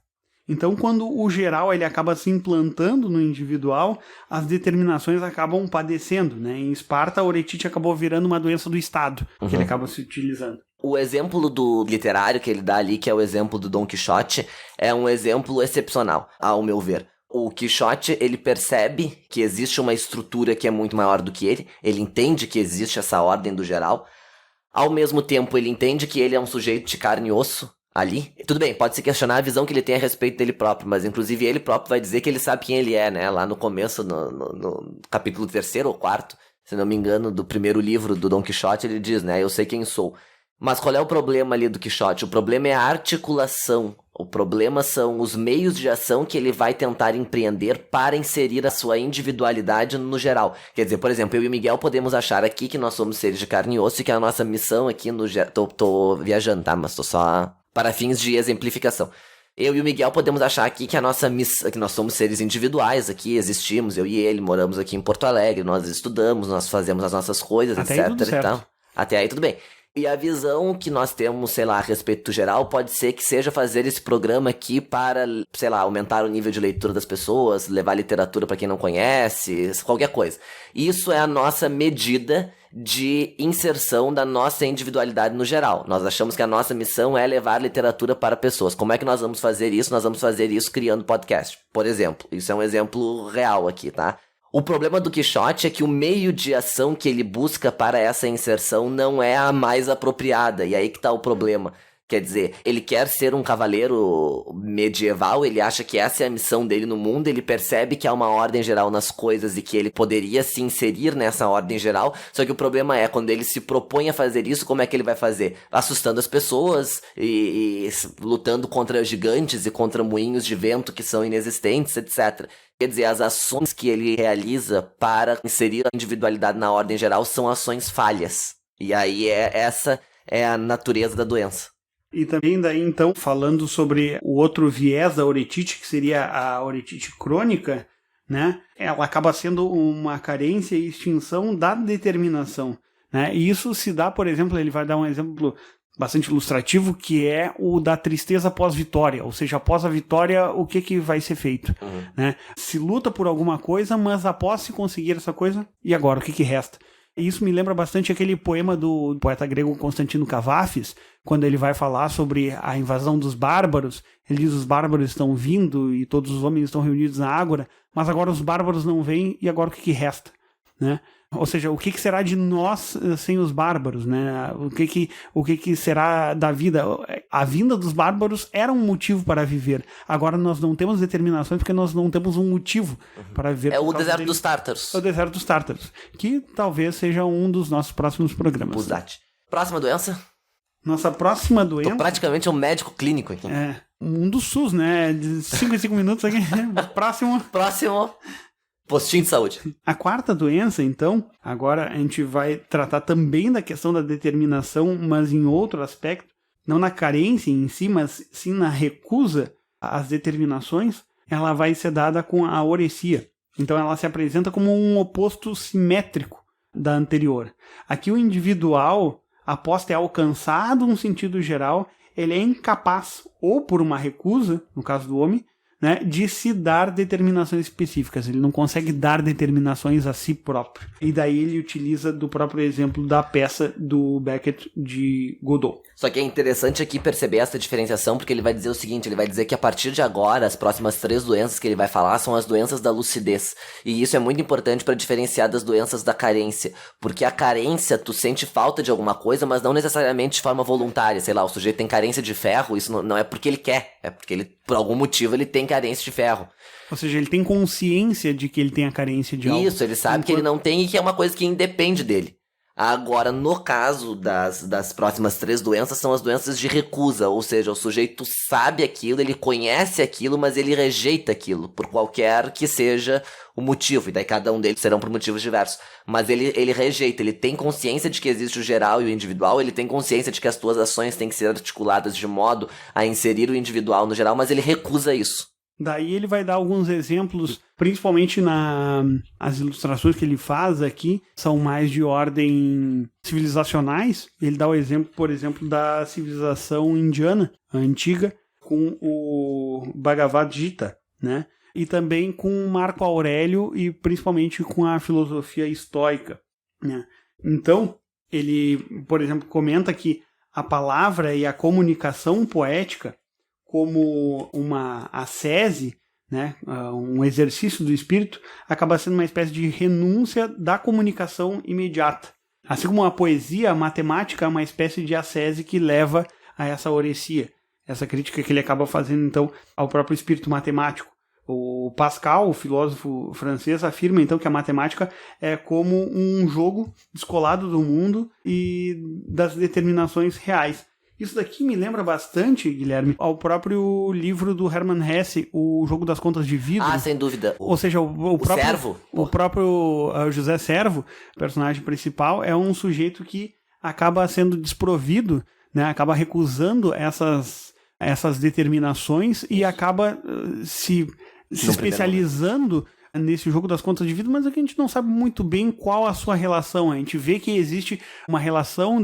Então, quando o geral ele acaba se implantando no individual, as determinações acabam padecendo, né? Em Esparta, a oretite acabou virando uma doença do Estado, que ele acaba se utilizando. O exemplo do literário que ele dá ali, que é o exemplo do Dom Quixote, é um exemplo excepcional, ao meu ver. O Quixote, ele percebe que existe uma estrutura que é muito maior do que ele entende que existe essa ordem do geral, ao mesmo tempo ele entende que ele é um sujeito de carne e osso ali. Tudo bem, pode se questionar a visão que ele tem a respeito dele próprio, mas inclusive ele próprio vai dizer que ele sabe quem ele é, né? Lá no começo, no capítulo 3º ou 4º, se não me engano, do primeiro livro do Dom Quixote, ele diz, né? Eu sei quem sou. Mas qual é o problema ali do Quixote? O problema é a articulação. O problema são os meios de ação que ele vai tentar empreender para inserir a sua individualidade no geral. Quer dizer, por exemplo, eu e o Miguel podemos achar aqui que nós somos seres de carne e osso e que a nossa missão aqui no geral... Tô viajando, tá? Mas tô só para fins de exemplificação. Eu e o Miguel podemos achar aqui que a nossa missão, que nós somos seres individuais aqui, existimos, eu e ele, moramos aqui em Porto Alegre, nós estudamos, nós fazemos as nossas coisas, até etc e tal. Até aí tudo bem. E a visão que nós temos, sei lá, a respeito do geral, pode ser que seja fazer esse programa aqui para, sei lá, aumentar o nível de leitura das pessoas, levar literatura para quem não conhece, qualquer coisa. Isso é a nossa medida de inserção da nossa individualidade no geral. Nós achamos que a nossa missão é levar literatura para pessoas. Como é que nós vamos fazer isso? Nós vamos fazer isso criando podcast, por exemplo. Isso é um exemplo real aqui, tá? O problema do Quixote é que o meio de ação que ele busca para essa inserção não é a mais apropriada, e aí que tá o problema. Quer dizer, ele quer ser um cavaleiro medieval, ele acha que essa é a missão dele no mundo, ele percebe que há uma ordem geral nas coisas e que ele poderia se inserir nessa ordem geral, só que o problema é, quando ele se propõe a fazer isso, como é que ele vai fazer? Assustando as pessoas e lutando contra gigantes e contra moinhos de vento que são inexistentes, etc. Quer dizer, as ações que ele realiza para inserir a individualidade na ordem geral são ações falhas. E aí essa é a natureza da doença. E também daí, então, falando sobre o outro viés da oretite, que seria a oretite crônica, né? Ela acaba sendo uma carência e extinção da determinação, né? E isso se dá, por exemplo, ele vai dar um exemplo bastante ilustrativo, que é o da tristeza pós-vitória, ou seja, após a vitória, o que vai ser feito, né? Se luta por alguma coisa, mas após se conseguir essa coisa, e agora, o que resta? E isso me lembra bastante aquele poema do poeta grego Constantino Cavafis, quando ele vai falar sobre a invasão dos bárbaros. Ele diz: os bárbaros estão vindo e todos os homens estão reunidos na ágora, mas agora os bárbaros não vêm, e agora o que resta, né? Ou seja, o que será de nós sem os bárbaros, né? O que será da vida? A vinda dos bárbaros era um motivo para viver. Agora nós não temos determinações porque nós não temos um motivo para viver. É o deserto dos tártaros. É o deserto dos tártaros, que talvez seja um dos nossos próximos programas. Exato. Próxima doença? Nossa próxima doença... Tô praticamente um médico clínico aqui. É, um do SUS, né? De 5 em 5 minutos aqui. Próximo... Postinho de saúde. A quarta doença, então, agora a gente vai tratar também da questão da determinação, mas em outro aspecto, não na carência em si, mas sim na recusa às determinações, ela vai ser dada com a oresia. Então ela se apresenta como um oposto simétrico da anterior. Aqui o individual, após ter alcançado um sentido geral, ele é incapaz, ou por uma recusa, no caso do homem, né, de se dar determinações específicas. Ele não consegue dar determinações a si próprio. E daí ele utiliza do próprio exemplo da peça do Beckett de Godot. Só que é interessante aqui perceber essa diferenciação, porque ele vai dizer o seguinte, ele vai dizer que a partir de agora, as próximas 3 doenças que ele vai falar são as doenças da lucidez. E isso é muito importante para diferenciar das doenças da carência. Porque a carência, tu sente falta de alguma coisa, mas não necessariamente de forma voluntária. Sei lá, o sujeito tem carência de ferro, isso não é porque ele quer, é porque ele, por algum motivo, ele tem carência de ferro. Ou seja, ele tem consciência de que ele tem a carência de algo. Isso, ele sabe que ele não tem e que é uma coisa que independe dele. Agora, no caso das próximas 3 doenças, são as doenças de recusa, ou seja, o sujeito sabe aquilo, ele conhece aquilo, mas ele rejeita aquilo, por qualquer que seja o motivo, e daí cada um deles serão por motivos diversos. Mas ele rejeita, ele tem consciência de que existe o geral e o individual, ele tem consciência de que as tuas ações têm que ser articuladas de modo a inserir o individual no geral, mas ele recusa isso. Daí ele vai dar alguns exemplos, principalmente as ilustrações que ele faz aqui, são mais de ordem civilizacionais. Ele dá o exemplo, por exemplo, da civilização indiana, a antiga, com o Bhagavad Gita, né? E também com Marco Aurélio e principalmente com a filosofia estoica, né? Então, ele, por exemplo, comenta que a palavra e a comunicação poética como uma ascese, né, um exercício do espírito, acaba sendo uma espécie de renúncia da comunicação imediata. Assim como a poesia, a matemática é uma espécie de ascese que leva a essa oresia, essa crítica que ele acaba fazendo, então, ao próprio espírito matemático. O Pascal, o filósofo francês, afirma, então, que a matemática é como um jogo descolado do mundo e das determinações reais. Isso daqui me lembra bastante, Guilherme, ao próprio livro do Hermann Hesse, O Jogo das Contas de Vidro. Ah, sem dúvida. Ou seja, o próprio Servo. O próprio José Servo, personagem principal, é um sujeito que acaba sendo desprovido, né, acaba recusando essas determinações e acaba se especializando nesse jogo das contas de vida, mas aqui a gente não sabe muito bem qual a sua relação. A gente vê que existe uma relação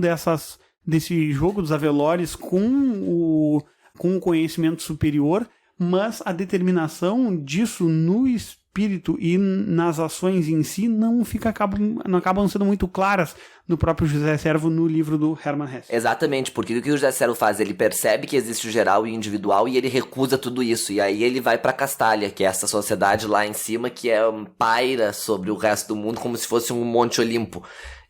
desse jogo dos Avelores com o conhecimento superior, mas a determinação disso no espírito e nas ações em si não acabam sendo muito claras no próprio José Servo no livro do Hermann Hesse. Exatamente, porque o que o José Servo faz? Ele percebe que existe o geral e o individual e ele recusa tudo isso, e aí ele vai pra Castalha, que é essa sociedade lá em cima que paira sobre o resto do mundo como se fosse um Monte Olimpo.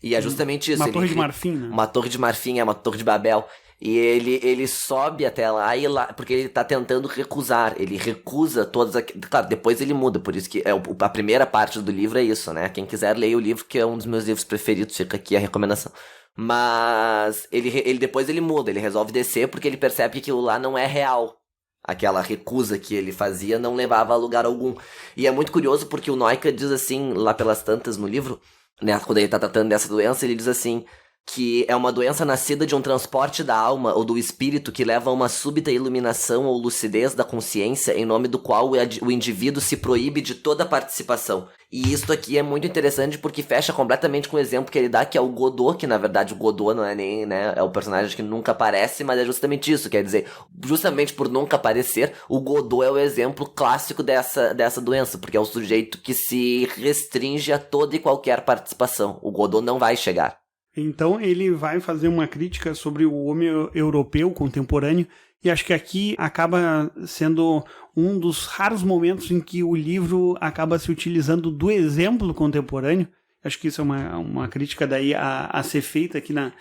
E é justamente isso. Uma torre de marfim, né? Uma torre de marfim, uma torre de Babel. E ele sobe até lá, porque ele tá tentando recusar. Ele recusa todas as... Claro, depois ele muda, por isso que a primeira parte do livro é isso, né? Quem quiser ler o livro, que é um dos meus livros preferidos, fica aqui a recomendação. Mas depois ele muda, ele resolve descer porque ele percebe que aquilo lá não é real. Aquela recusa que ele fazia não levava a lugar algum. E é muito curioso porque o Noika diz assim, lá pelas tantas no livro, né, quando ele tá tratando dessa doença, ele diz assim, que é uma doença nascida de um transporte da alma ou do espírito que leva a uma súbita iluminação ou lucidez da consciência, em nome do qual o indivíduo se proíbe de toda participação. E isso aqui é muito interessante porque fecha completamente com o exemplo que ele dá, que é o Godot, que na verdade o Godot não é nem, né, é o personagem que nunca aparece, mas é justamente isso, quer dizer, justamente por nunca aparecer, o Godot é o exemplo clássico dessa doença, porque é o sujeito que se restringe a toda e qualquer participação. O Godot não vai chegar. Então ele vai fazer uma crítica sobre o homem europeu contemporâneo, e acho que aqui acaba sendo um dos raros momentos em que o livro acaba se utilizando do exemplo contemporâneo, Acho que isso é uma crítica daí a ser feita aqui na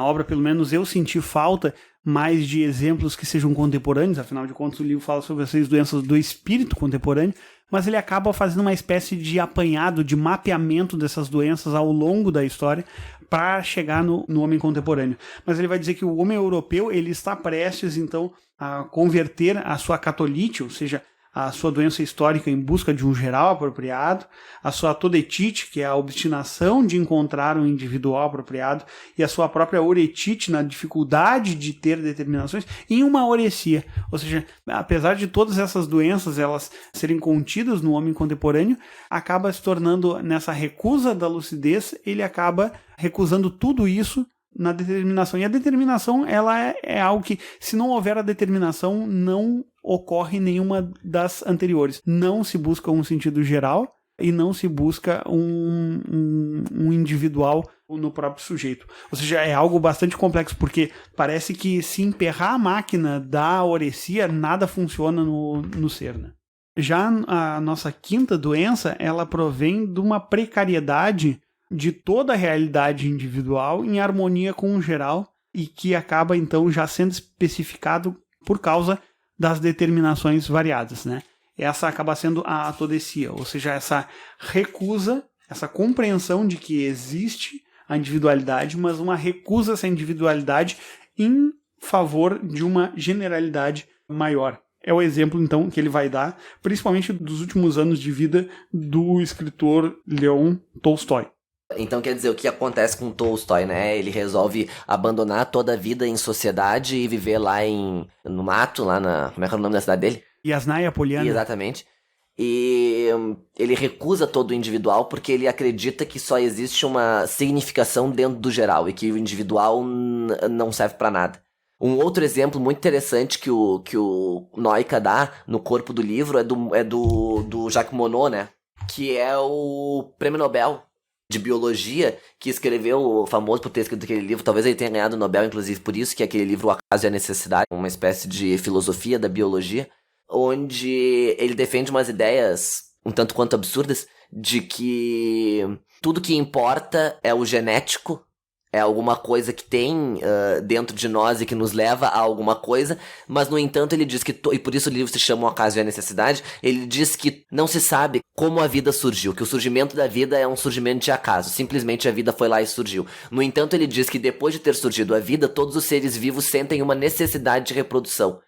obra. Pelo menos eu senti falta mais de exemplos que sejam contemporâneos, afinal de contas o livro fala sobre as 6 doenças do espírito contemporâneo, mas ele acaba fazendo uma espécie de apanhado, de mapeamento dessas doenças ao longo da história para chegar no homem contemporâneo. Mas ele vai dizer que o homem europeu ele está prestes, então, a converter a sua catolite, ou seja, a sua doença histórica em busca de um geral apropriado, a sua todetite, que é a obstinação de encontrar um individual apropriado, e a sua própria oretite, na dificuldade de ter determinações, em uma oresia. Ou seja, apesar de todas essas doenças elas serem contidas no homem contemporâneo, acaba se tornando, nessa recusa da lucidez, ele acaba recusando tudo isso na determinação. E a determinação, ela é algo que, se não houver a determinação, não ocorre nenhuma das anteriores. Não se busca um sentido geral e não se busca um individual no próprio sujeito. Ou seja, é algo bastante complexo, porque parece que se emperrar a máquina da oresia, nada funciona no ser, né? Já a nossa quinta doença, ela provém de uma precariedade de toda a realidade individual em harmonia com o geral e que acaba, então, já sendo especificado por causa das determinações variadas, né? Essa acaba sendo a atodecia, ou seja, essa recusa, essa compreensão de que existe a individualidade, mas uma recusa a essa individualidade em favor de uma generalidade maior. É o exemplo, então, que ele vai dar, principalmente dos últimos anos de vida do escritor Leon Tolstói. Então quer dizer, o que acontece com Tolstói, né? Ele resolve abandonar toda a vida em sociedade e viver lá no mato, lá na... Como é que é o nome da cidade dele? Yasnaya Poliana. Exatamente. E ele recusa todo o individual porque ele acredita que só existe uma significação dentro do geral e que o individual não serve pra nada. Um outro exemplo muito interessante que o Noika dá no corpo do livro é do Jacques Monod, né? Que é o prêmio Nobel de biologia, que escreveu, o famoso por ter escrito aquele livro, talvez ele tenha ganhado o Nobel, inclusive, por isso, que é aquele livro O Acaso e a Necessidade, uma espécie de filosofia da biologia, onde ele defende umas ideias um tanto quanto absurdas, de que tudo que importa é o genético, é alguma coisa que tem dentro de nós e que nos leva a alguma coisa, mas no entanto ele diz que, e por isso o livro se chama O Acaso e a Necessidade, ele diz que não se sabe como a vida surgiu, que o surgimento da vida é um surgimento de acaso, simplesmente a vida foi lá e surgiu. No entanto ele diz que depois de ter surgido a vida, todos os seres vivos sentem uma necessidade de reprodução.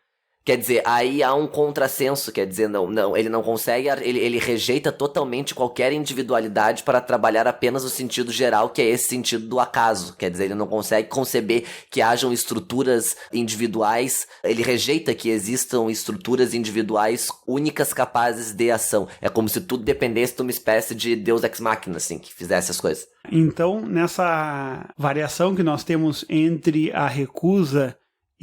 Quer dizer, aí há um contrassenso, quer dizer, não, ele não consegue, ele rejeita totalmente qualquer individualidade para trabalhar apenas o sentido geral, que é esse sentido do acaso. Quer dizer, ele não consegue conceber que hajam estruturas individuais, ele rejeita que existam estruturas individuais únicas capazes de ação. É como se tudo dependesse de uma espécie de Deus ex machina, assim, que fizesse as coisas. Então, nessa variação que nós temos entre a recusa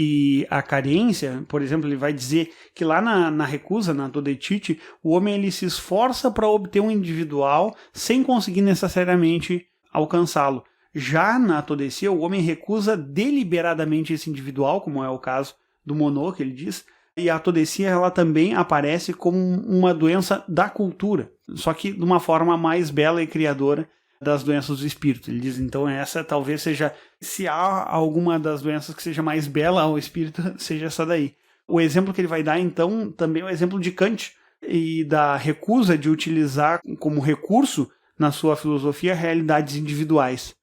e a carência, por exemplo, ele vai dizer que lá na recusa, na todetite, o homem ele se esforça para obter um individual sem conseguir necessariamente alcançá-lo. Já na todecia, o homem recusa deliberadamente esse individual, como é o caso do Monod, que ele diz, e a todecia ela também aparece como uma doença da cultura, só que de uma forma mais bela e criadora das doenças do espírito. Ele diz, então, essa talvez seja, se há alguma das doenças que seja mais bela ao espírito, seja essa daí. O exemplo que ele vai dar, então, também é o exemplo de Kant e da recusa de utilizar como recurso na sua filosofia realidades individuais.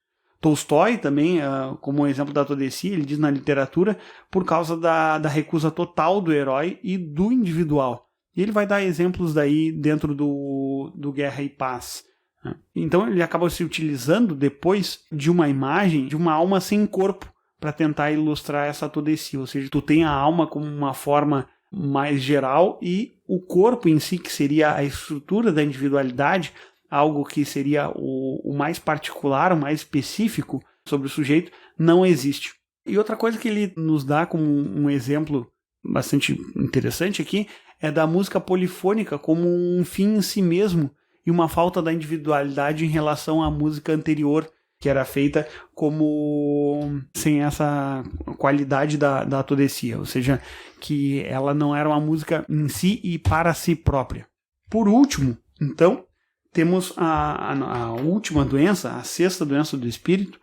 Tolstói também, como exemplo da todecia, ele diz na literatura, por causa da recusa total do herói e do individual. E ele vai dar exemplos daí dentro do Guerra e Paz. Então ele acaba se utilizando depois de uma imagem de uma alma sem corpo para tentar ilustrar essa todecia, ou seja, tu tem a alma como uma forma mais geral e o corpo em si, que seria a estrutura da individualidade, algo que seria o mais particular, o mais específico sobre o sujeito, não existe. E outra coisa que ele nos dá como um exemplo bastante interessante aqui é da música polifônica como um fim em si mesmo, e uma falta da individualidade em relação à música anterior, que era feita como sem essa qualidade da todecia, ou seja, que ela não era uma música em si e para si própria. Por último, então, temos a última doença, a sexta doença do espírito.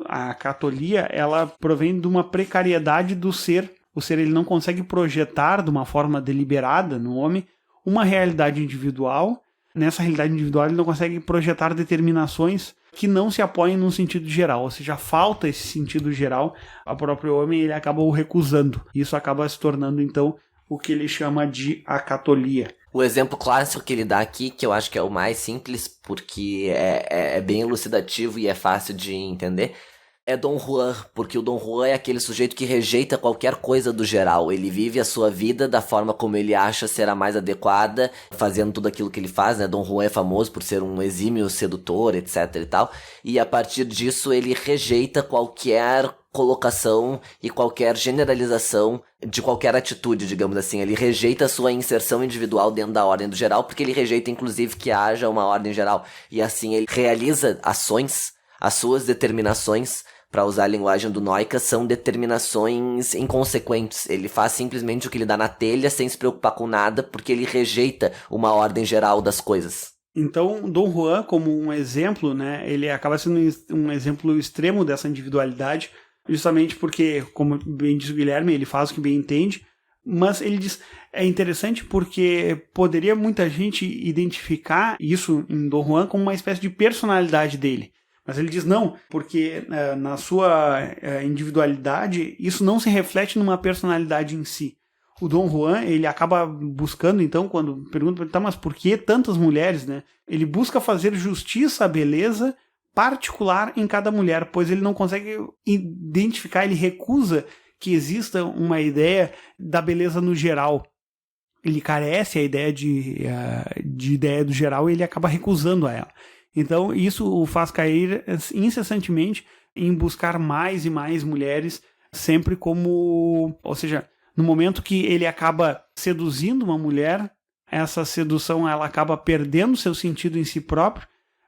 A catolia, ela provém de uma precariedade do ser. O ser ele não consegue projetar de uma forma deliberada no homem uma realidade individual. Nessa realidade individual ele não consegue projetar determinações que não se apoiem num sentido geral, ou seja, falta esse sentido geral, o próprio homem ele acaba o recusando. Isso acaba se tornando então o que ele chama de acatolia. O exemplo clássico que ele dá aqui, que eu acho que é o mais simples, porque é bem elucidativo e é fácil de entender, é Dom Juan, porque o Dom Juan é aquele sujeito que rejeita qualquer coisa do geral. Ele vive a sua vida da forma como ele acha ser a mais adequada, fazendo tudo aquilo que ele faz, né? Dom Juan é famoso por ser um exímio sedutor, etc e tal. E a partir disso ele rejeita qualquer colocação e qualquer generalização de qualquer atitude, digamos assim. Ele rejeita a sua inserção individual dentro da ordem do geral, porque ele rejeita inclusive que haja uma ordem geral. E assim ele realiza ações, as suas determinações, para usar a linguagem do Noica, são determinações inconsequentes. Ele faz simplesmente o que lhe dá na telha, sem se preocupar com nada, porque ele rejeita uma ordem geral das coisas. Então, Dom Juan, como um exemplo, né, ele acaba sendo um exemplo extremo dessa individualidade, justamente porque, como bem diz o Guilherme, ele faz o que bem entende, mas ele diz, é interessante porque poderia muita gente identificar isso em Dom Juan como uma espécie de personalidade dele. Mas ele diz não, porque na sua individualidade isso não se reflete numa personalidade em si. O Dom Juan, ele acaba buscando, então, quando pergunta para ele, tá, mas por que tantas mulheres, né? Ele busca fazer justiça à beleza particular em cada mulher, pois ele não consegue identificar, ele recusa que exista uma ideia da beleza no geral. Ele carece a ideia de ideia do geral e ele acaba recusando a ela. Então, isso o faz cair incessantemente em buscar mais e mais mulheres, sempre como... Ou seja, no momento que ele acaba seduzindo uma mulher, essa sedução ela acaba perdendo seu sentido em si próprio,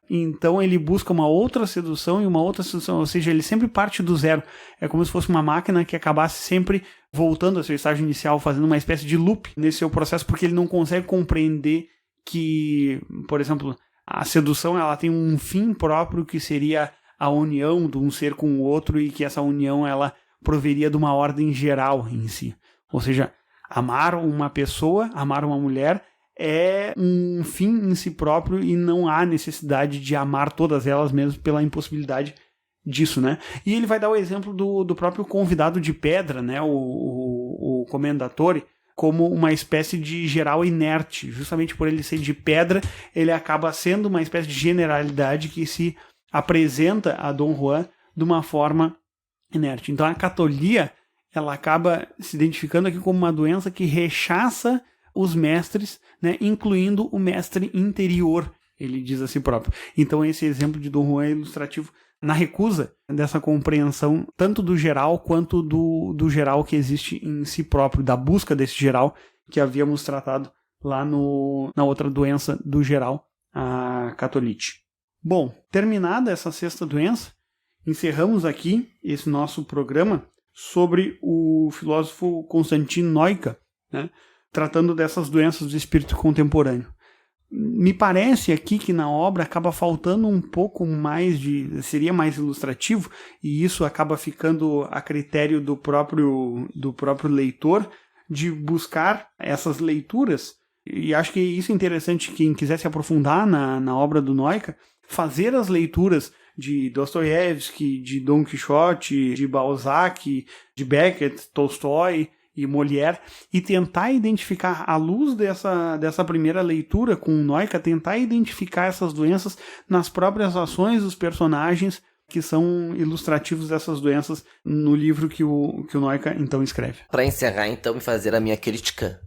então ele busca uma outra sedução e uma outra sedução, ou seja, ele sempre parte do zero. É como se fosse uma máquina que acabasse sempre voltando ao seu estágio inicial, fazendo uma espécie de loop nesse seu processo, porque ele não consegue compreender que, por exemplo... A sedução ela tem um fim próprio que seria a união de um ser com o outro e que essa união ela proveria de uma ordem geral em si. Ou seja, amar uma pessoa, amar uma mulher é um fim em si próprio e não há necessidade de amar todas elas mesmo pela impossibilidade disso, né? E ele vai dar o exemplo do próprio convidado de pedra, né? O Commendatore, como uma espécie de geral inerte. Justamente por ele ser de pedra, ele acaba sendo uma espécie de generalidade que se apresenta a Dom Juan de uma forma inerte. Então a catolia, ela acaba se identificando aqui como uma doença que rechaça os mestres, né, incluindo o mestre interior, ele diz a si próprio. Então esse exemplo de Dom Juan é ilustrativo na recusa dessa compreensão tanto do geral quanto do geral que existe em si próprio, da busca desse geral que havíamos tratado lá na outra doença do geral, a catolite. Bom, terminada essa sexta doença, encerramos aqui esse nosso programa sobre o filósofo Constantin Noica, né, tratando dessas doenças do espírito contemporâneo. Me parece aqui que na obra acaba faltando um pouco mais seria mais ilustrativo, e isso acaba ficando a critério do próprio leitor, de buscar essas leituras, e acho que isso é interessante, quem quiser se aprofundar na obra do Noica, fazer as leituras de Dostoiévski, de Dom Quixote, de Balzac, de Beckett, Tolstói e Molière, e tentar identificar, à luz dessa primeira leitura com o Noica, tentar identificar essas doenças nas próprias ações dos personagens que são ilustrativos dessas doenças no livro que o Noica então escreve. Para encerrar então e fazer a minha crítica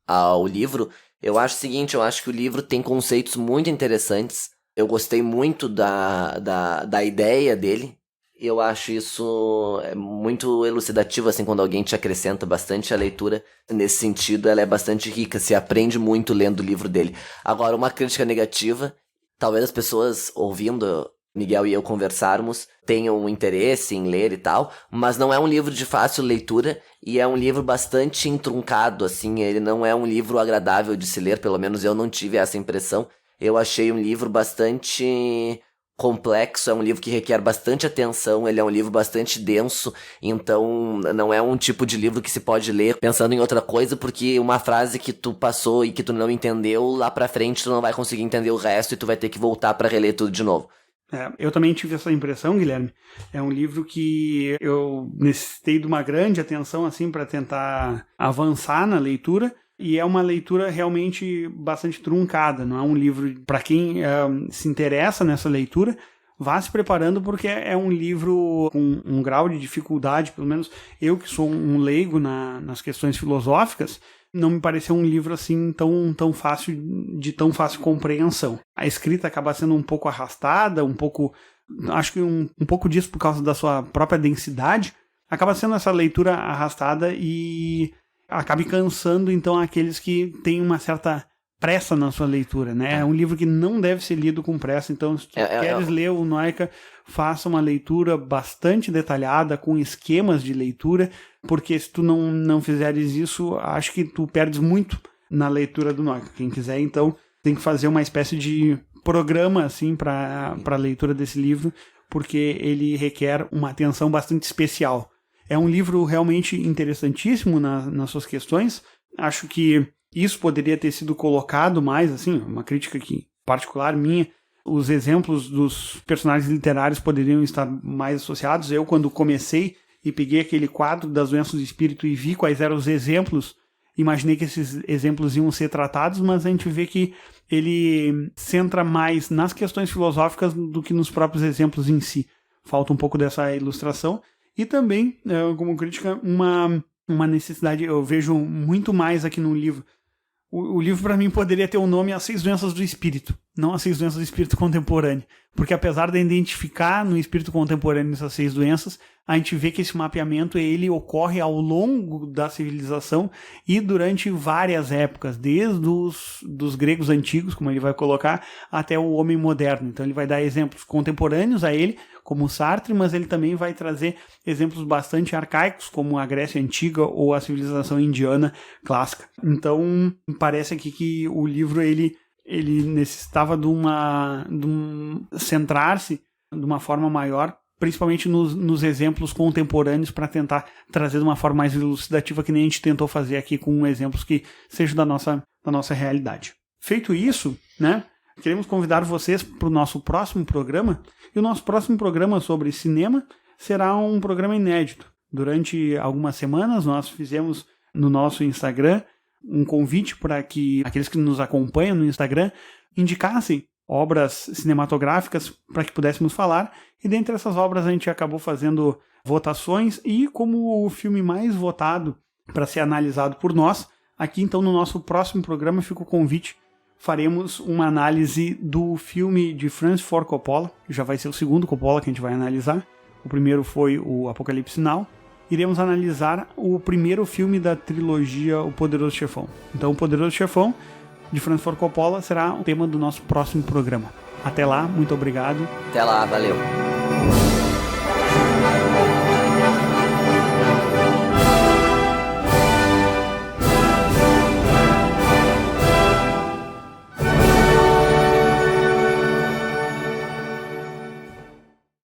ao livro, eu acho o seguinte, eu acho que o livro tem conceitos muito interessantes, eu gostei muito da ideia dele. Eu acho isso muito elucidativo, assim, quando alguém te acrescenta bastante a leitura. Nesse sentido, ela é bastante rica, se aprende muito lendo o livro dele. Agora, uma crítica negativa, talvez as pessoas ouvindo Miguel e eu conversarmos tenham um interesse em ler e tal, mas não é um livro de fácil leitura e é um livro bastante entroncado, assim, ele não é um livro agradável de se ler, pelo menos eu não tive essa impressão. Eu achei um livro bastante complexo, é um livro que requer bastante atenção, ele é um livro bastante denso, então não é um tipo de livro que se pode ler pensando em outra coisa, porque uma frase que tu passou e que tu não entendeu, lá pra frente tu não vai conseguir entender o resto e tu vai ter que voltar pra reler tudo de novo. Eu também tive essa impressão, Guilherme. É um livro que eu necessitei de uma grande atenção assim para tentar avançar na leitura. E é uma leitura realmente bastante truncada, não é um livro para quem se interessa nessa leitura, vá se preparando porque é um livro com um grau de dificuldade, pelo menos eu que sou um leigo nas questões filosóficas, não me pareceu um livro assim tão fácil, de tão fácil compreensão. A escrita acaba sendo um pouco arrastada, acho que um pouco disso por causa da sua própria densidade, acaba sendo essa leitura arrastada e acabe cansando, então, aqueles que têm uma certa pressa na sua leitura, né? É um livro que não deve ser lido com pressa, então, se tu queres ler o Noika, faça uma leitura bastante detalhada, com esquemas de leitura, porque se tu não fizeres isso, acho que tu perdes muito na leitura do Noika. Quem quiser, então, tem que fazer uma espécie de programa, assim, para a leitura desse livro, porque ele requer uma atenção bastante especial. É um livro realmente interessantíssimo nas suas questões. Acho que isso poderia ter sido colocado mais, assim, uma crítica aqui particular minha. Os exemplos dos personagens literários poderiam estar mais associados. Eu, quando comecei e peguei aquele quadro das doenças do espírito e vi quais eram os exemplos, imaginei que esses exemplos iam ser tratados, mas a gente vê que ele centra mais nas questões filosóficas do que nos próprios exemplos em si. Falta um pouco dessa ilustração. E também, como crítica, uma necessidade, eu vejo muito mais aqui no livro. O livro, para mim, poderia ter o nome As 6 Doenças do Espírito, não As 6 Doenças do Espírito Contemporâneo. Porque apesar de identificar no espírito contemporâneo essas 6 doenças, a gente vê que esse mapeamento ele ocorre ao longo da civilização e durante várias épocas, desde dos gregos antigos, como ele vai colocar, até o homem moderno. Então ele vai dar exemplos contemporâneos a ele, como Sartre, mas ele também vai trazer exemplos bastante arcaicos, como a Grécia Antiga ou a civilização indiana clássica. Então, parece aqui que o livro ele necessitava de centrar-se de uma forma maior, principalmente nos exemplos contemporâneos, para tentar trazer de uma forma mais elucidativa, que nem a gente tentou fazer aqui com exemplos que sejam da nossa realidade. Feito isso, né? Queremos convidar vocês para o nosso próximo programa, e o nosso próximo programa sobre cinema será um programa inédito. Durante algumas semanas nós fizemos no nosso Instagram um convite para que aqueles que nos acompanham no Instagram indicassem obras cinematográficas para que pudéssemos falar, e dentre essas obras a gente acabou fazendo votações, e como o filme mais votado para ser analisado por nós, aqui então no nosso próximo programa fica o convite. Faremos uma análise do filme de Francis Ford Coppola, já vai ser o segundo Coppola que a gente vai analisar. O primeiro foi o Apocalipse Now. Iremos analisar o primeiro filme da trilogia O Poderoso Chefão. Então, O Poderoso Chefão, de Francis Ford Coppola, será o tema do nosso próximo programa. Até lá, muito obrigado. Até lá, valeu.